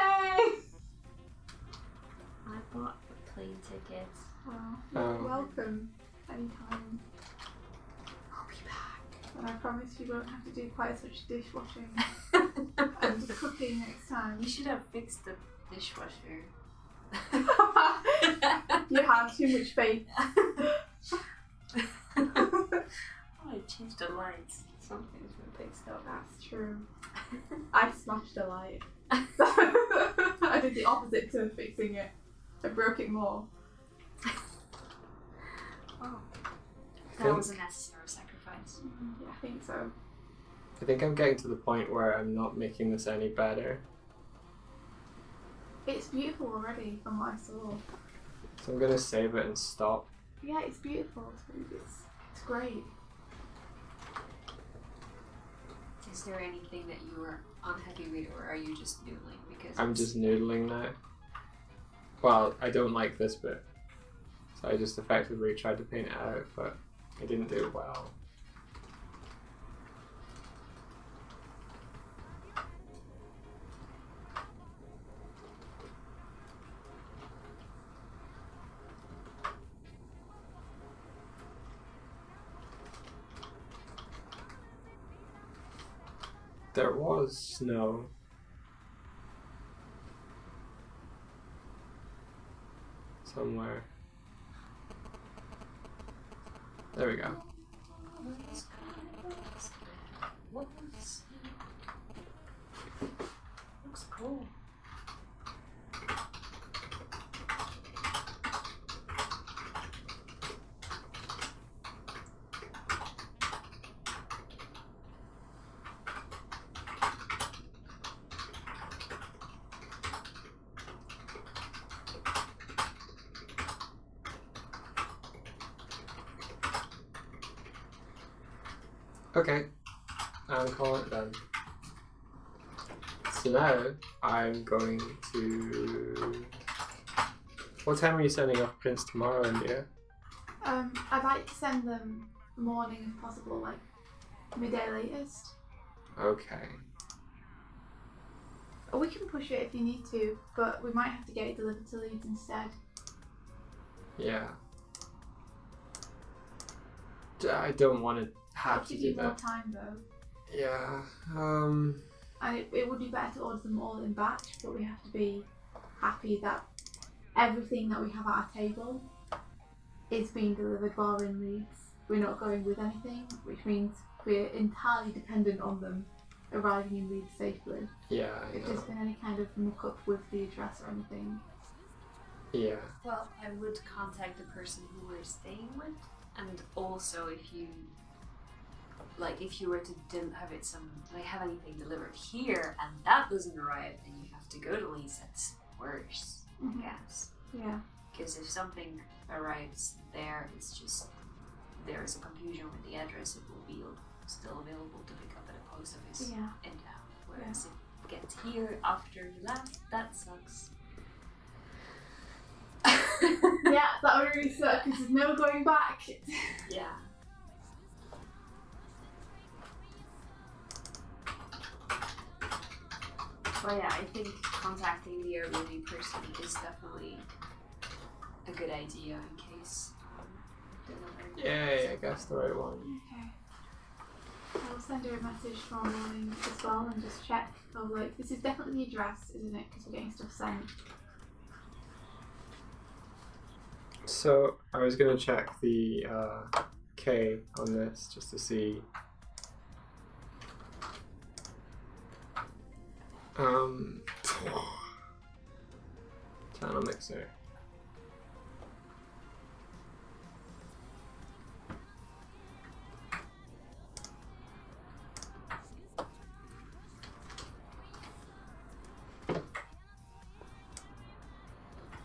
I bought plane tickets. Well, Oh. you're welcome. Anytime. I'll be back. And I promise you won't have to do quite as much dishwashing and cooking next time. You should have fixed the dishwasher. You have too much faith. I changed the lights. Something's been fixed up. That's true. I smashed a light. I did the opposite to fixing it. I broke it more. Oh. That was a necessary sacrifice. Yeah, I think so. I think I'm getting to the point where I'm not making this any better. It's beautiful already from what I saw. So I'm gonna save it and stop. Yeah, it's beautiful. It's great. Is there anything that you were unhappy with, or are you just noodling? Because I'm just noodling now. Well, I don't like this bit. So I just effectively tried to paint it out, but I didn't do it well. There was snow. Somewhere. There we go. Looks cool. Okay, I'm calling it done. So now I'm going to. What time are you sending off prints tomorrow, India? I'd like to send them morning if possible, like midday latest. Okay. Or we can push it if you need to, but we might have to get it delivered to Leeds instead. Yeah. I don't want to have to Give do you more that. time though. Yeah. And it would be better to order them all in batch, but we have to be happy that everything that we have at our table is being delivered while we're in Leeds. We're not going with anything, which means we're entirely dependent on them arriving in Leeds safely. Yeah. I If know. there's been any kind of muck up with the address or anything. Yeah. Well, I would contact the person who we're staying with, and also if you were to have have anything delivered here and that doesn't arrive, and you have to go to Leeds, that's worse, Mhm. I guess. Yeah. Because if something arrives there, it's just there is a confusion with the address. It will be still available to pick up at a post office Yeah. in town. Whereas if it gets here after you left, that sucks. Yeah, that would really suck because there's no going back. Yeah. But yeah, I think contacting the Airbnb person is definitely a good idea in case delivery. Yay, I guessed the right one. Okay. I'll send her a message tomorrow morning as well and just check. Oh, like, this is definitely the address, isn't it? Because we're getting stuff sent. So I was gonna check the K on this just to see. Channel mixer.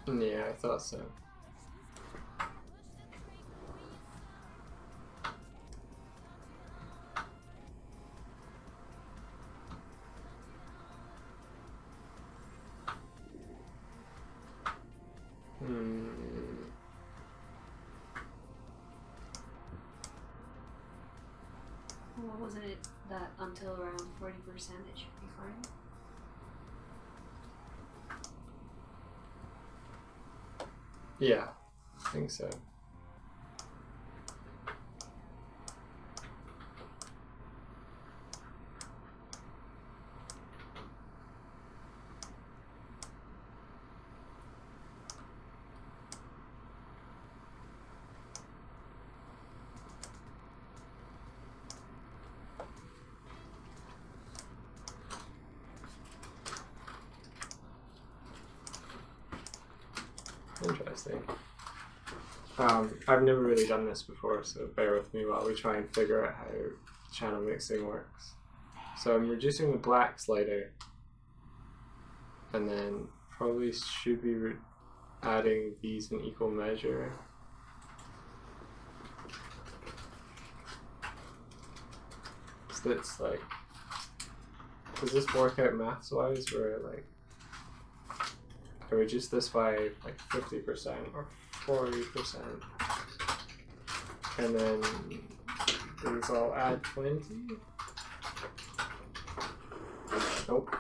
Yeah, I thought so. Well, wasn't it that until around 40% it should be fine? Yeah, I think so. Interesting. I've never really done this before, so bear with me while we try and figure out how channel mixing works. So I'm reducing the black slider, and then probably should be adding these in equal measure. So it's like, does this work out maths wise where like I reduce this by like 50% or 40%, and then these all add 20? Nope.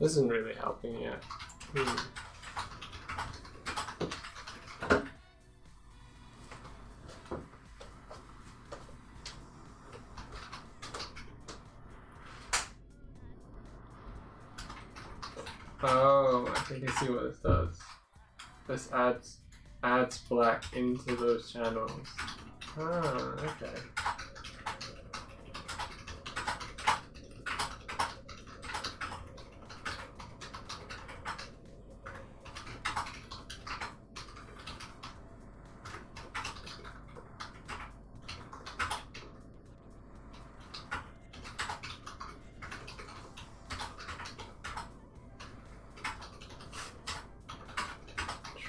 This isn't really helping yet. Oh, I think I see what this does. This adds black into those channels. Ah, okay.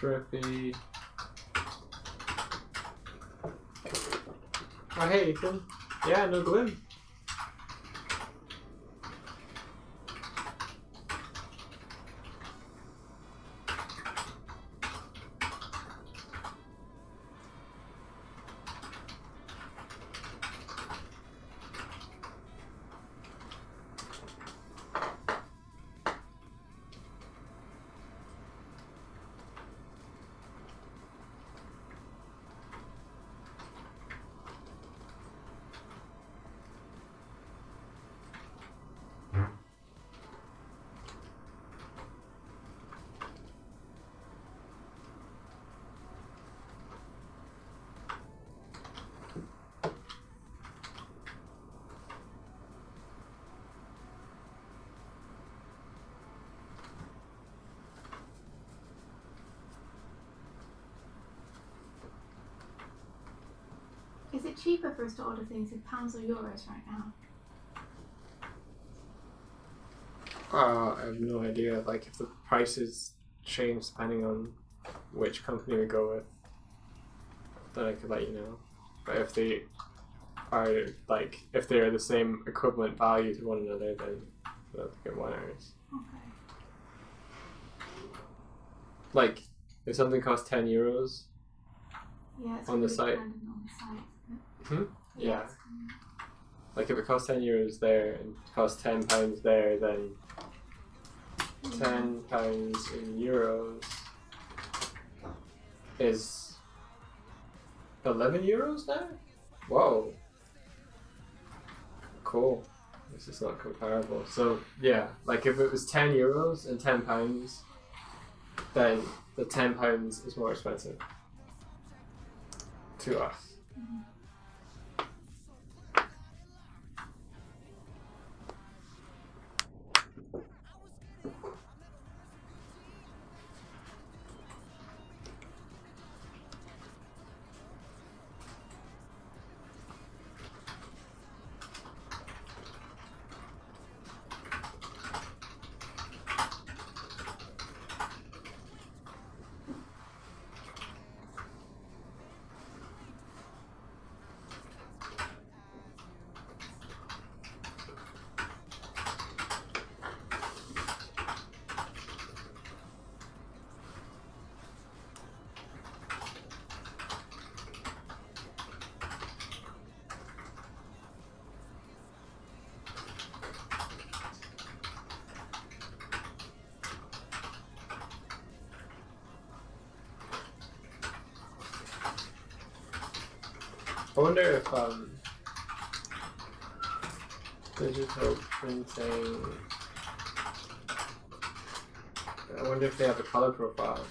Trippy. Oh hey Ethan. Yeah, no Glim. Is it cheaper for us to order things in pounds or euros right now? I have no idea. Like if the prices change depending on which company we go with, then I could let you know. But if the are like if they're the same equivalent value to one another, then they'll get winners. Okay. Like if something costs €10 Yeah, it's on the really site. dependent on the site, isn't it? Yeah. it's- Like if it costs €10 there and costs £10 there, then £10 in euros is €11 now? Whoa. Cool. This is not comparable. So yeah, like if it was €10 and £10, then the £10 is more expensive to us. I wonder if digital printing. I wonder if they have a color profile.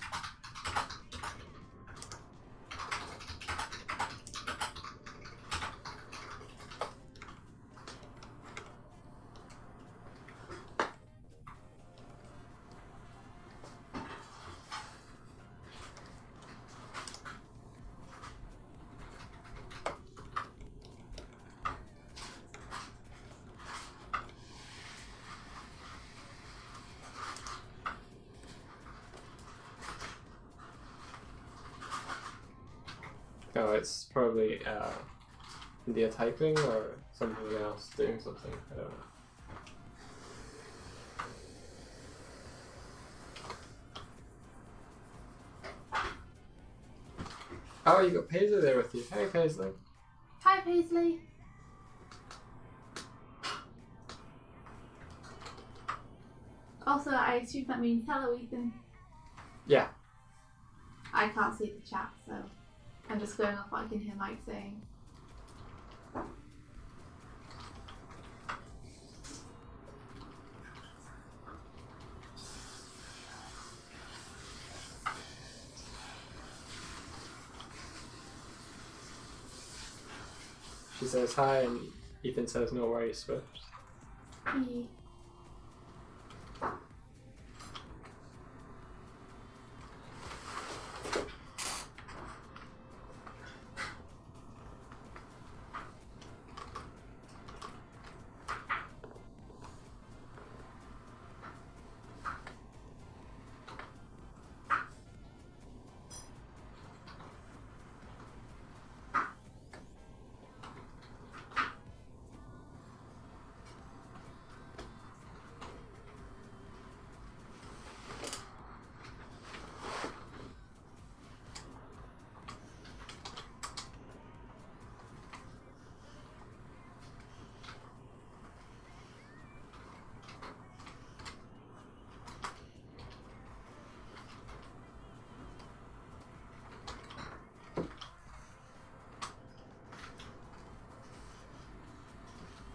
Oh, it's probably India typing or something else doing something. I don't know. Oh, you got Paisley there with you. Hey, Paisley. Hi, Paisley. Also, I assume that means hello, Ethan. Yeah. I can't see the chat, so I'm just going off what I can hear Mike saying. She says hi, and Ethan says no worries, Swift. Hey.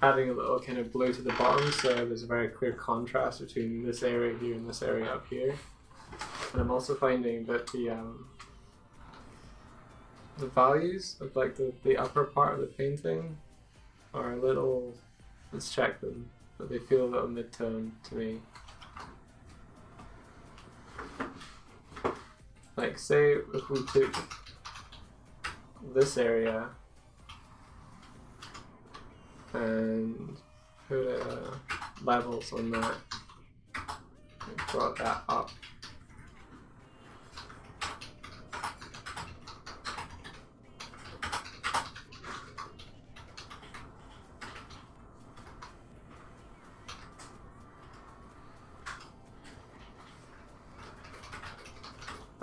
Adding a little kind of blue to the bottom, so there's a very clear contrast between this area here and this area up here. And I'm also finding that the values of like the upper part of the painting are a little, let's check them, but they feel a little mid-tone to me. Like say if we took this area and put levels on that and brought that up.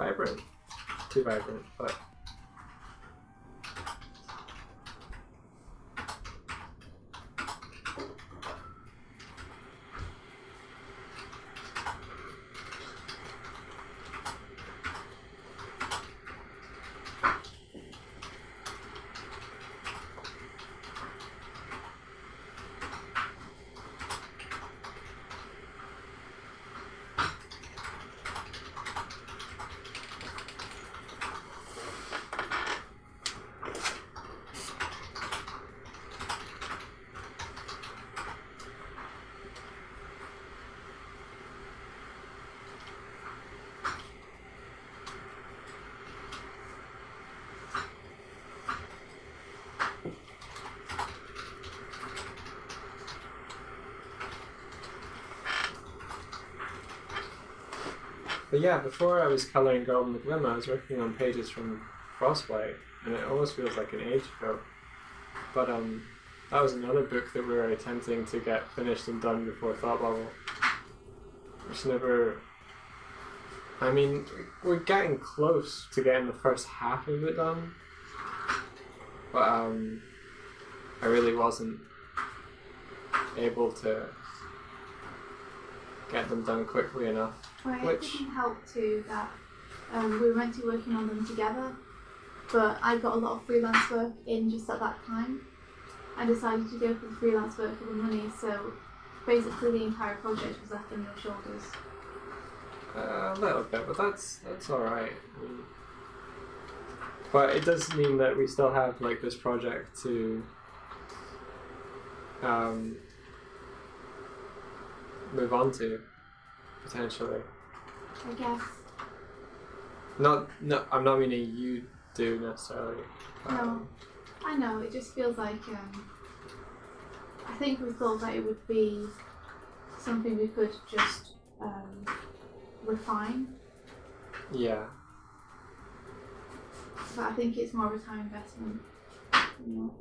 vibrant. Too vibrant, but. But yeah, before I was colouring Girl in the Glim, I was working on pages from Frostbite, and it almost feels like an age ago. But that was another book that we were attempting to get finished and done before Thought Bubble. Which never... I mean, we're getting close to getting the first half of it done. But I really wasn't able to get them done quickly enough. Well, it didn't help too that we were meant to be working on them together, but I got a lot of freelance work in just at that time. I decided to go for the freelance work for the money, so basically the entire project was left on your shoulders. A little bit, but that's alright. I mean, but it does mean that we still have like this project to move on to, potentially. I guess. No, I'm not meaning you do necessarily. No, I know, it just feels like, I think we thought that it would be something we could just refine. Yeah. But I think it's more of a time investment. You know?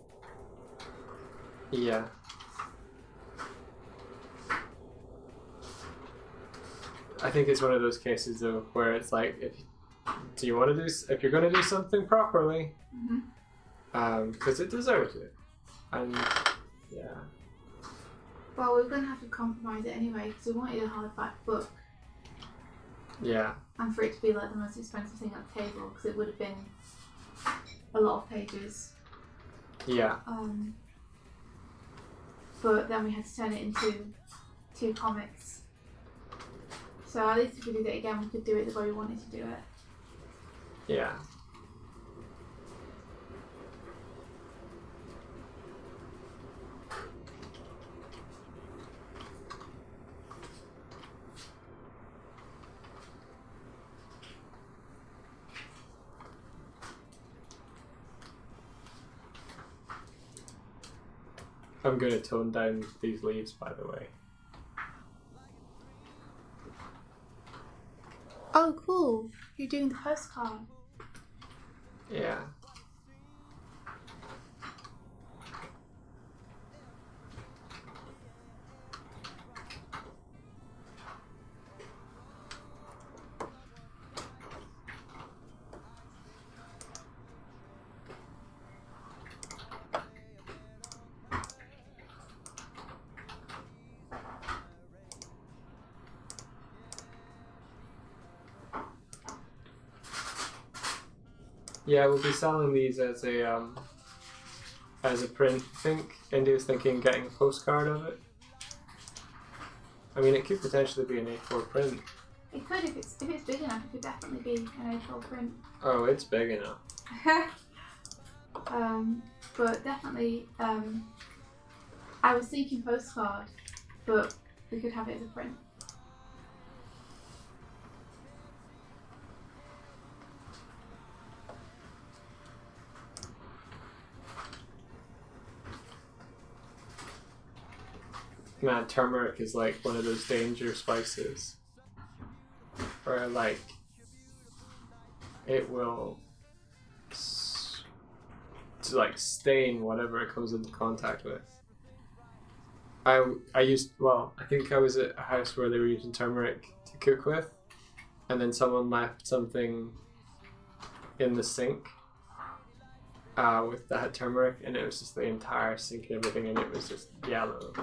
Yeah. I think it's one of those cases though where it's like, if you're going to do something properly, because it deserves it, and yeah. Well, we're going to have to compromise it anyway because we wanted a hardback book. Yeah. And for it to be like the most expensive thing at the table because it would have been a lot of pages. Yeah. But then we had to turn it into 2 comics. So at least if we did it again, we could do it the way we wanted to do it. Yeah. I'm going to tone down these leaves, by the way. Oh, cool. You're doing the postcard. Yeah. Yeah, we'll be selling these as a print. I think India's thinking getting a postcard of it. I mean, it could potentially be an A4 print. It could if it's big enough. It could definitely be an A4 print. Oh, it's big enough. But definitely, I was thinking postcard, but we could have it as a print. Man, turmeric is like one of those danger spices. Where like, it will like stain whatever it comes into contact with. I think I was at a house where they were using turmeric to cook with, and then someone left something in the sink with that turmeric, and it was just the entire sink and everything, and it was just yellow.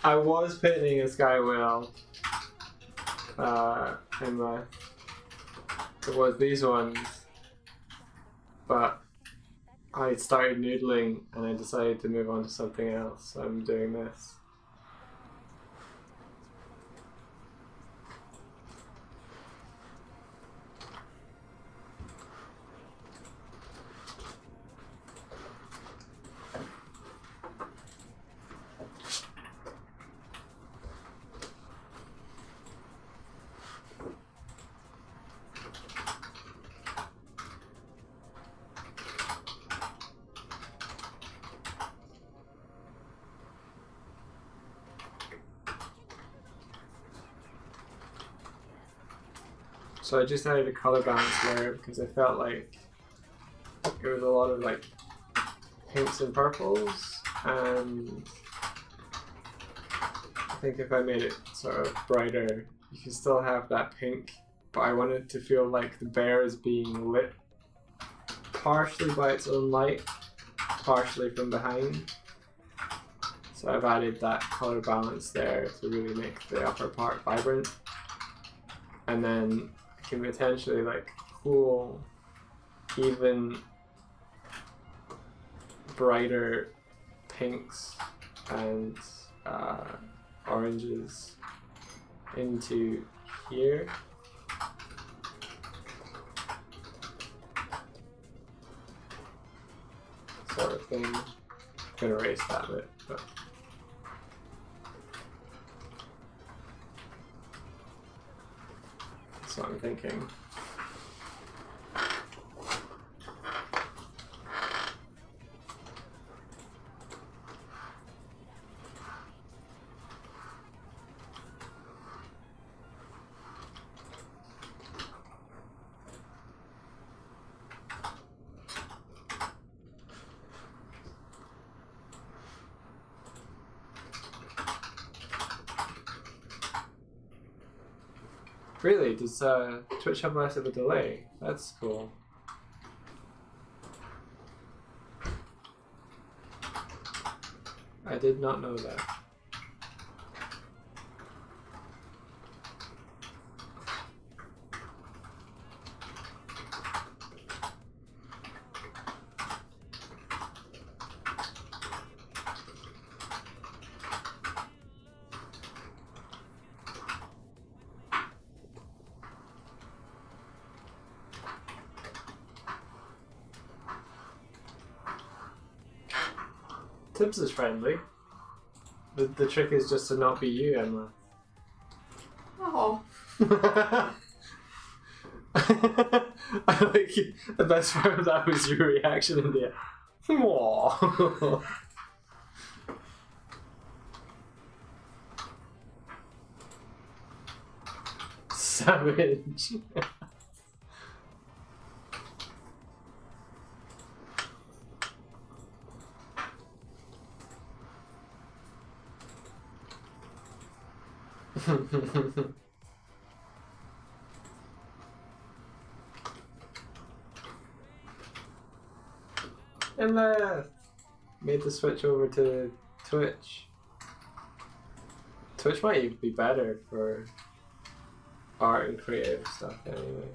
I was painting a sky whale in my, it was these ones, but I started noodling and I decided to move on to something else, so I'm doing this. So I just added a color balance layer because I felt like there was a lot of like pinks and purples, and I think if I made it sort of brighter, you can still have that pink, but I wanted to feel like the bear is being lit partially by its own light, partially from behind. So I've added that color balance there to really make the upper part vibrant. And then I can potentially like cool even brighter pinks and oranges into here. Sort of thing. I'm gonna erase that bit, but that's what I'm thinking. Really? Does Twitch have less of a delay? That's cool. I did not know that. Tibbs is friendly. The trick is just to not be you, Emma. Oh. I like the best part of that was your reaction in the end. Aww. Savage. Emma made the switch over to Twitch. Twitch might even be better for art and creative stuff anyway.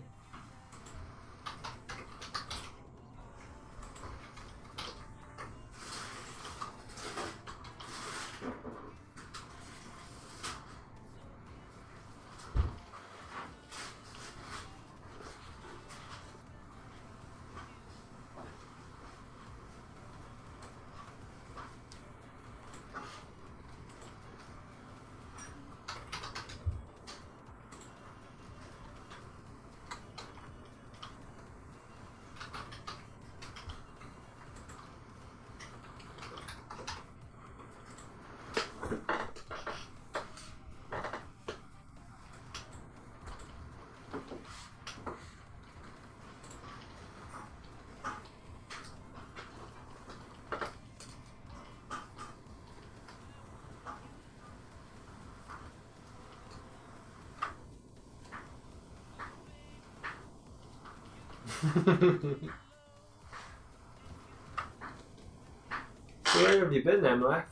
Where have you been, Emma?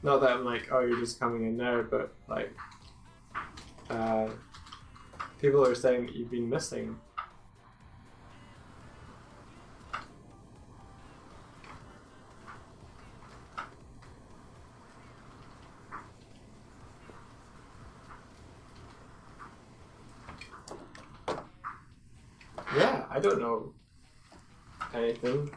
Not that I'm like, oh, you're just coming in now, but like, people are saying that you've been missing. Yeah, I don't know anything.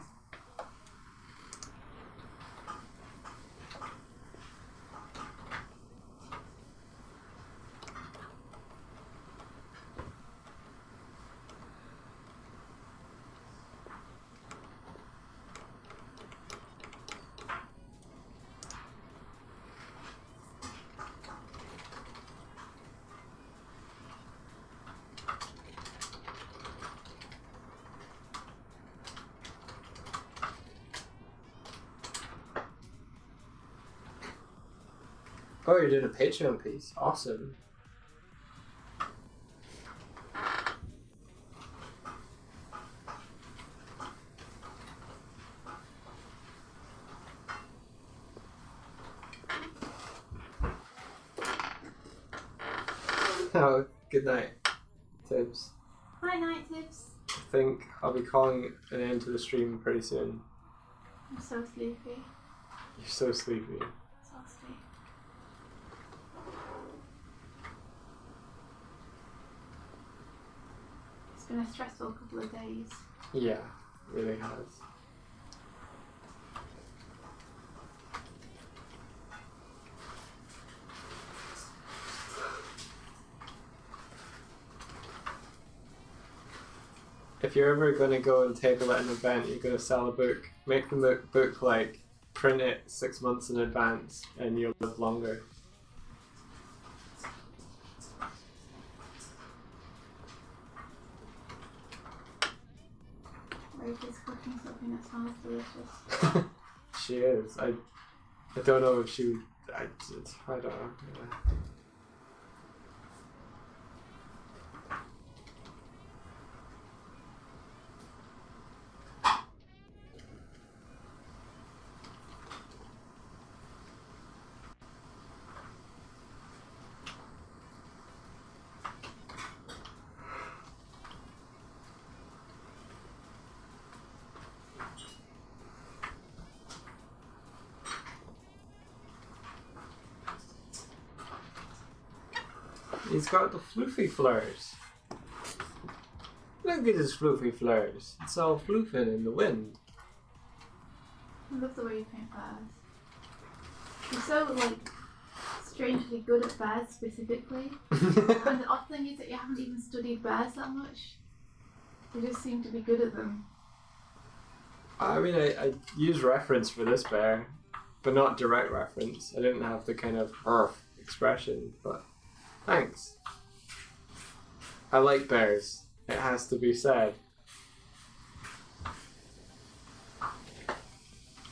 Oh, you're doing a Patreon piece. Awesome. Oh, good night, Tibbs. Night night, Tibbs. I think I'll be calling an end to the stream pretty soon. I'm so sleepy. You're so sleepy. Exhausted. It's been a stressful couple of days. Yeah, it really has. If you're ever going to go and table at an event, you're going to sell a book, make the book like, print it 6 months in advance and you'll live longer. Rachel's cooking something that smells delicious. She is. I don't know if she would. I don't know. Yeah. He's got the floofy flares. Look at his floofy flares. It's all floofing in the wind. I love the way you paint bears. You're so, like, strangely good at bears specifically. And the odd thing is that you haven't even studied bears that much. You just seem to be good at them. I mean, I use reference for this bear, but not direct reference. I didn't have the kind of earth expression, but thanks. I like bears. It has to be said.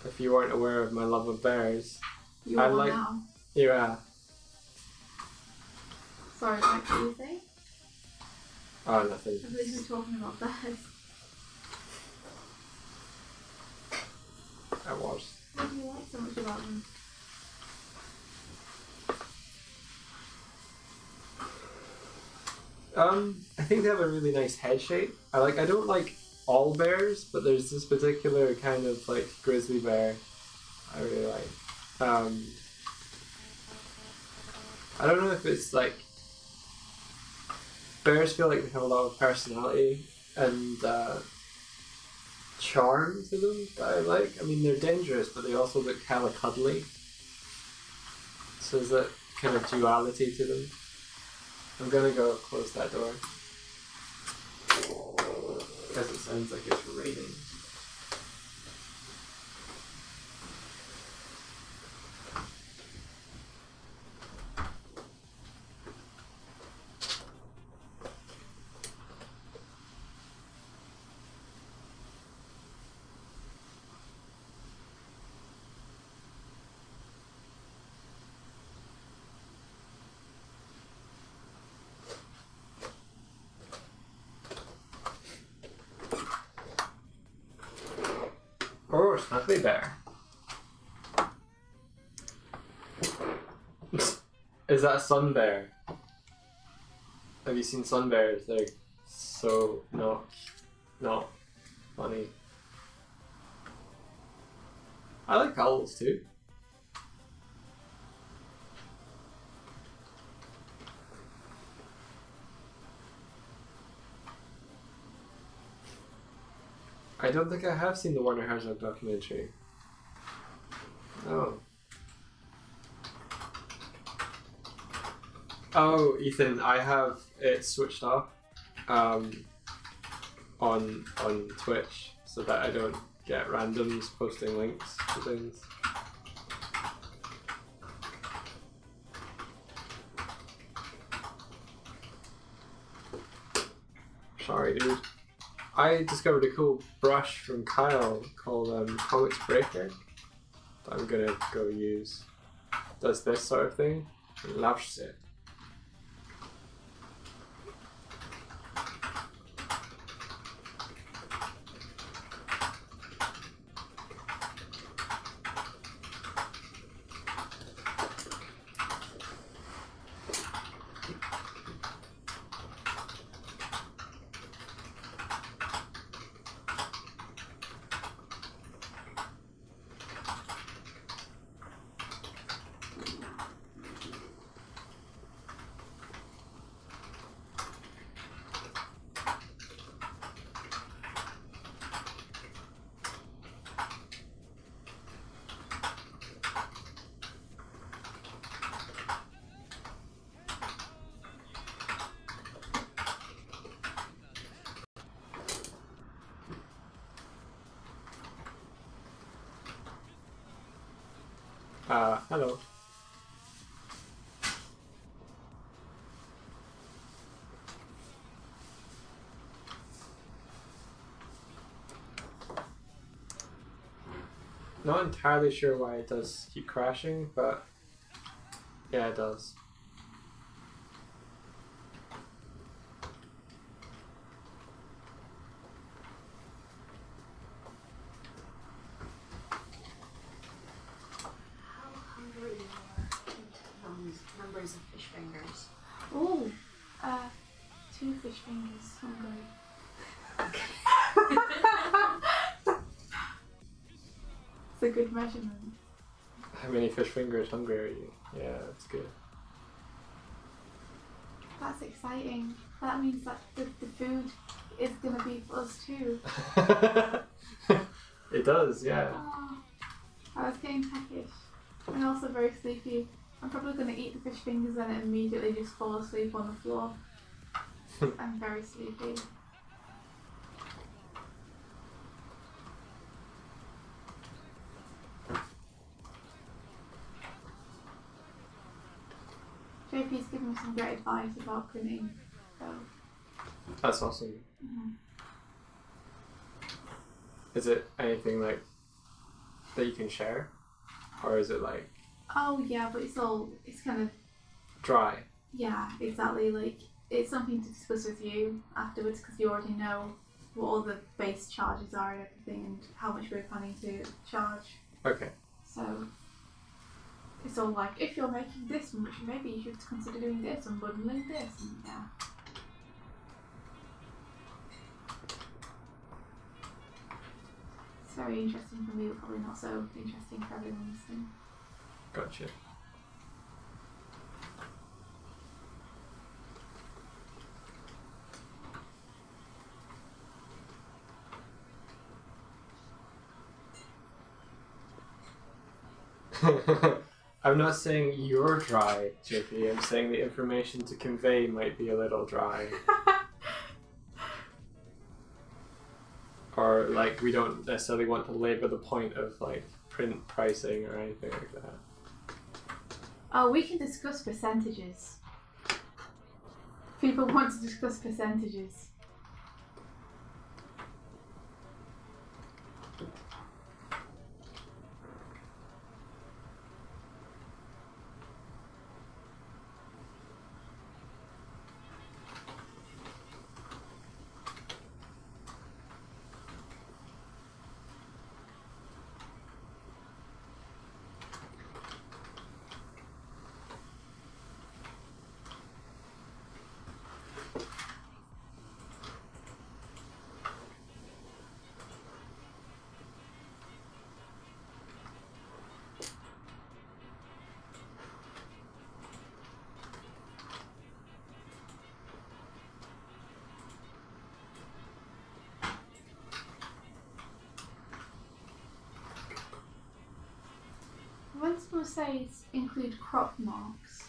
If you weren't aware of my love of bears, You are now. Yeah. Sorry, what did you say? Oh, nothing. I thought you were talking about bears. I was. What do you like so much about them? I think they have a really nice head shape. I don't like all bears, but there's this particular kind of like grizzly bear I really like. I don't know if it's like bears feel like they have a lot of personality and charm to them that I like. I mean, they're dangerous, but they also look hella cuddly. So there's that kind of duality to them. I'm gonna go close that door because it sounds like it's raining. Oh, snuggly bear. Is that a sun bear? Have you seen sun bears? They're so not funny. I like owls too. I don't think I have seen the Werner Herzog documentary. Oh. Oh, Ethan, I have it switched off on Twitch so that I don't get randoms posting links to things. Sorry, dude. I discovered a cool brush from Kyle called Comics Breaker that I'm gonna go use. Does this sort of thing. Loves it. Hello. Not entirely sure why it does keep crashing, but yeah, it does. Numbers of fish fingers. Oh, 2 fish fingers hungry. It's a good measurement. How many fish fingers hungry are you? Yeah, that's good. That's exciting. That means that the food is gonna be for us too. It does, yeah. Oh, I was getting peckish and also very sleepy. I'm probably gonna eat the fish fingers and then immediately just fall asleep on the floor. I'm very sleepy. JP's given me some great advice about printing, so. That's awesome. Mhm. Is it anything like that you can share? Or is it like Oh yeah, but it's kind of, dry? yeah, exactly, like, it's something to discuss with you afterwards because you already know what all the base charges are and everything and how much we're planning to charge. Okay. So it's all like, if you're making this much, maybe you should consider doing this and bundling this, and yeah. It's very interesting for me, but probably not so interesting for everyone listening. Gotcha. I'm not saying you're dry, JP. I'm saying the information to convey might be a little dry. Or like we don't necessarily want to labour the point of like print pricing or anything like that. Oh, we can discuss percentages. People want to discuss percentages. When someone says include crop marks,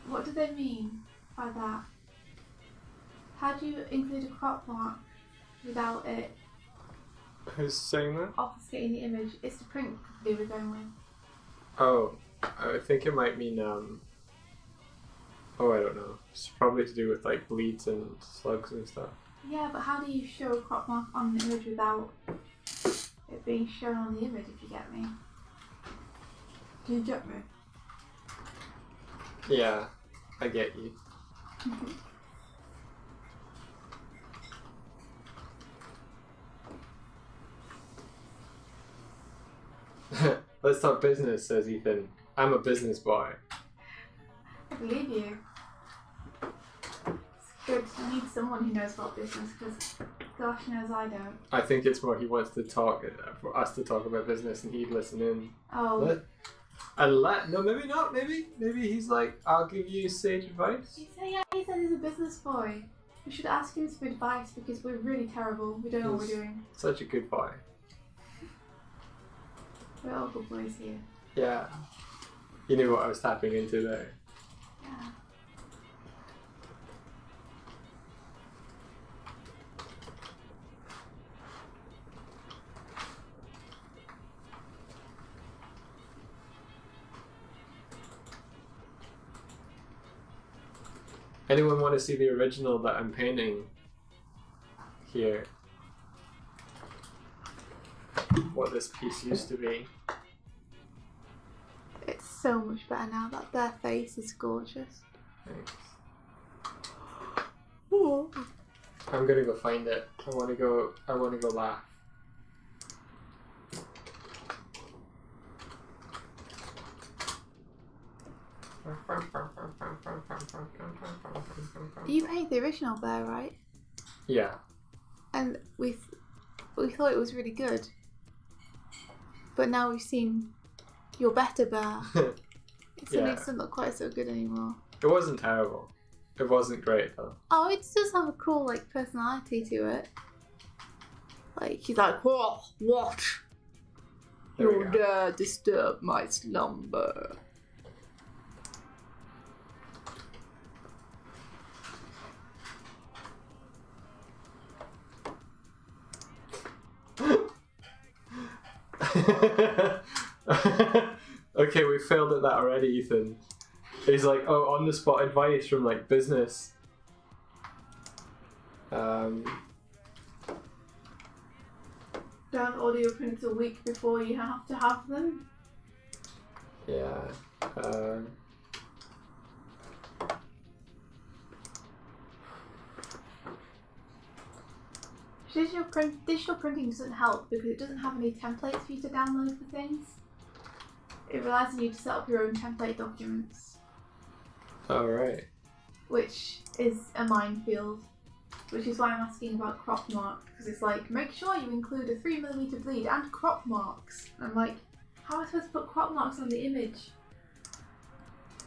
what do they mean by that? How do you include a crop mark without it Who's saying that? obfuscating the image? It's the print company we're going with. Oh, I think it might mean oh, I don't know. It's probably to do with like bleeds and slugs and stuff. Yeah, but how do you show a crop mark on the image without it being shown on the image, if you get me? Do you get me? Yeah, I get you. Let's talk business, says Ethan. I'm a business boy. I believe you. It's good. I need someone who knows about business because gosh knows I don't. I think it's more he wants to talk, for us to talk about business and he'd listen in. Oh. No, maybe not. Maybe he's like, I'll give you sage advice. He said he's a business boy. We should ask him some advice because we're really terrible. We don't know what we're doing. Such a good boy. We're all good boys here. Yeah. You knew what I was tapping into there. Yeah. Anyone want to see the original that I'm painting here? What this piece used to be. It's so much better now. That their face is gorgeous. Thanks. Ooh. I'm gonna go find it. I wanna go laugh. You painted the original bear, right? Yeah. And we thought it was really good. But now we've seen your better bear. It suddenly doesn't look quite so good anymore. It wasn't terrible. It wasn't great though. Oh, it does have a cool like personality to it. Like he's like, "Whoa, what? There we You go. dare disturb my slumber?" Okay, we failed at that already, Ethan. He's like, oh, on the spot advice from like business. Don't order your prints a week before you have to have them. Yeah. Digital printing doesn't help because it doesn't have any templates for you to download for things. It relies on you to set up your own template documents, Alright. which is a minefield. Which is why I'm asking about crop marks, because it's like, make sure you include a 3mm bleed and crop marks. And I'm like, how am I supposed to put crop marks on the image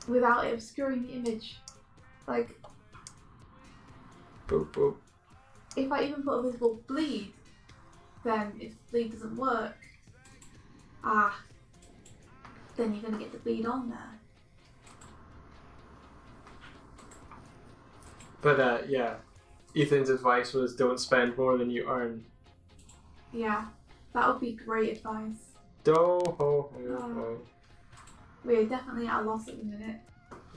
without it obscuring the image? Like, Boop boop. if I even put a visible bleed, then if bleed doesn't work, then you're going to get the bleed on there. But yeah. Ethan's advice was don't spend more than you earn. Yeah, that would be great advice. Do ho ho ho. We're definitely at a loss at the minute,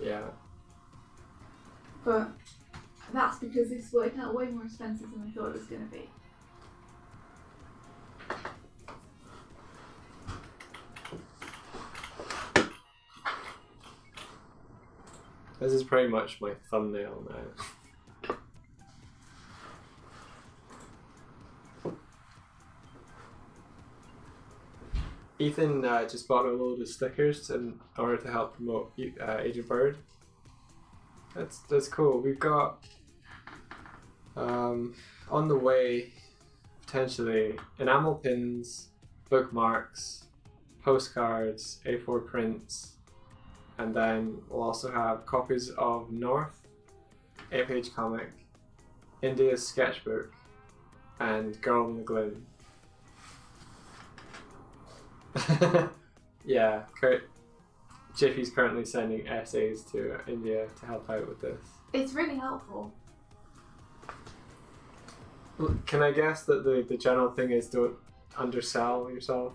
Yeah. but that's because it's working out way more expensive than I thought it was going to be. This is pretty much my thumbnail now. Ethan just bought a load of stickers in order to help promote Agent Bird. That's cool. We've got on the way potentially enamel pins, bookmarks, postcards, A4 prints, and then we'll also have copies of North, 8-page comic, India's sketchbook, and Girl in the Glim. Yeah, JP's currently sending essays to India to help out with this. It's really helpful. Can I guess that the general thing is don't undersell yourself?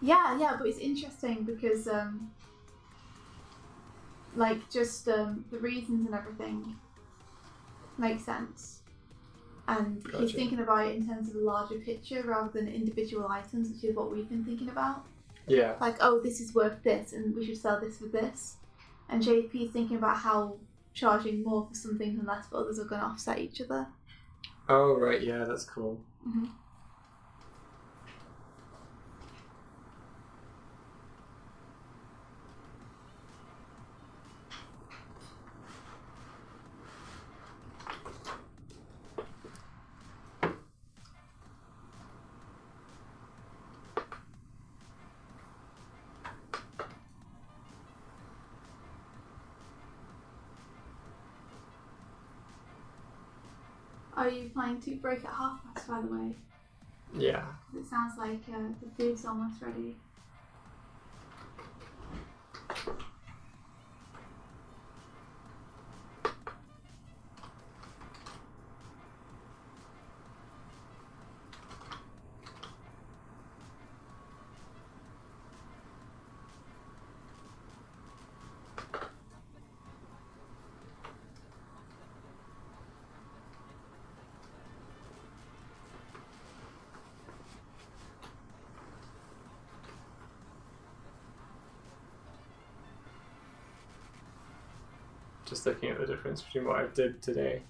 Yeah, but it's interesting because, the reasons and everything make sense. And Gotcha. he's thinking about it in terms of the larger picture rather than individual items, which is what we've been thinking about. Yeah. Like, oh, this is worth this, and we should sell this for this. And JP's thinking about how charging more for some things and less for others are going to offset each other. Oh, right, yeah, that's cool. Mm-hmm. Are you planning to break at 1:30, by the way? Yeah. It sounds like the food's almost ready. Just looking at the difference between what I did today.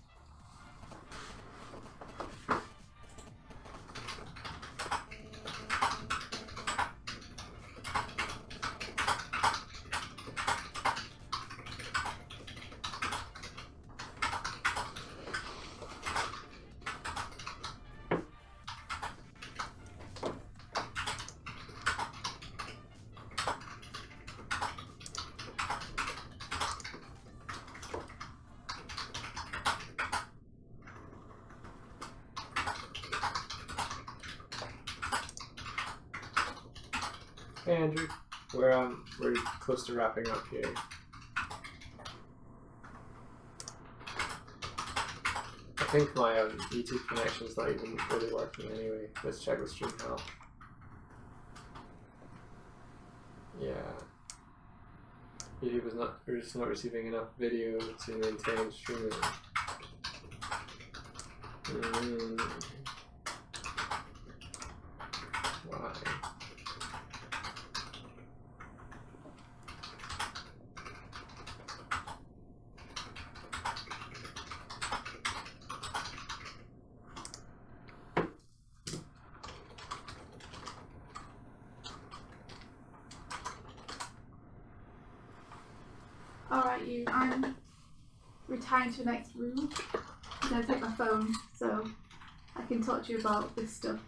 Hey Andrew, we're close to wrapping up here. I think my YouTube connection's not even really working anyway. Let's check the stream health. Yeah. YouTube is just not receiving enough video to maintain streaming. Why? Alright, I'm retiring to the next room. I'm going to take my phone so I can talk to you about this stuff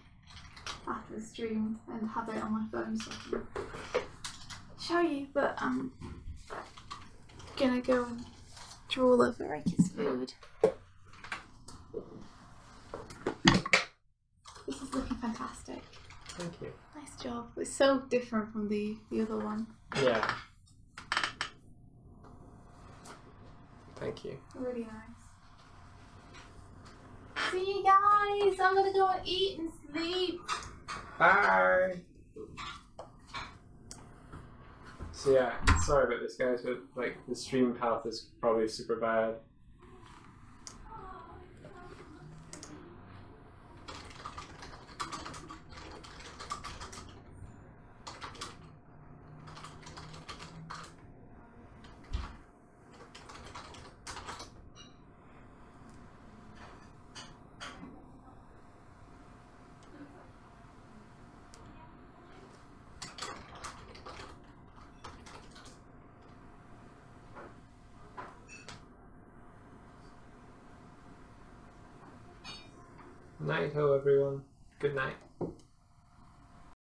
after the stream and have it on my phone so I can show you. But I'm going to go and drool over Rika's food. This is looking fantastic. Thank you. Nice job. It's so different from the other one. Yeah. Thank you. Really nice. See you guys. I'm gonna go and eat and sleep. Bye. So yeah, sorry about this, guys, but like the stream path is probably super bad. Night-ho, everyone. Good night.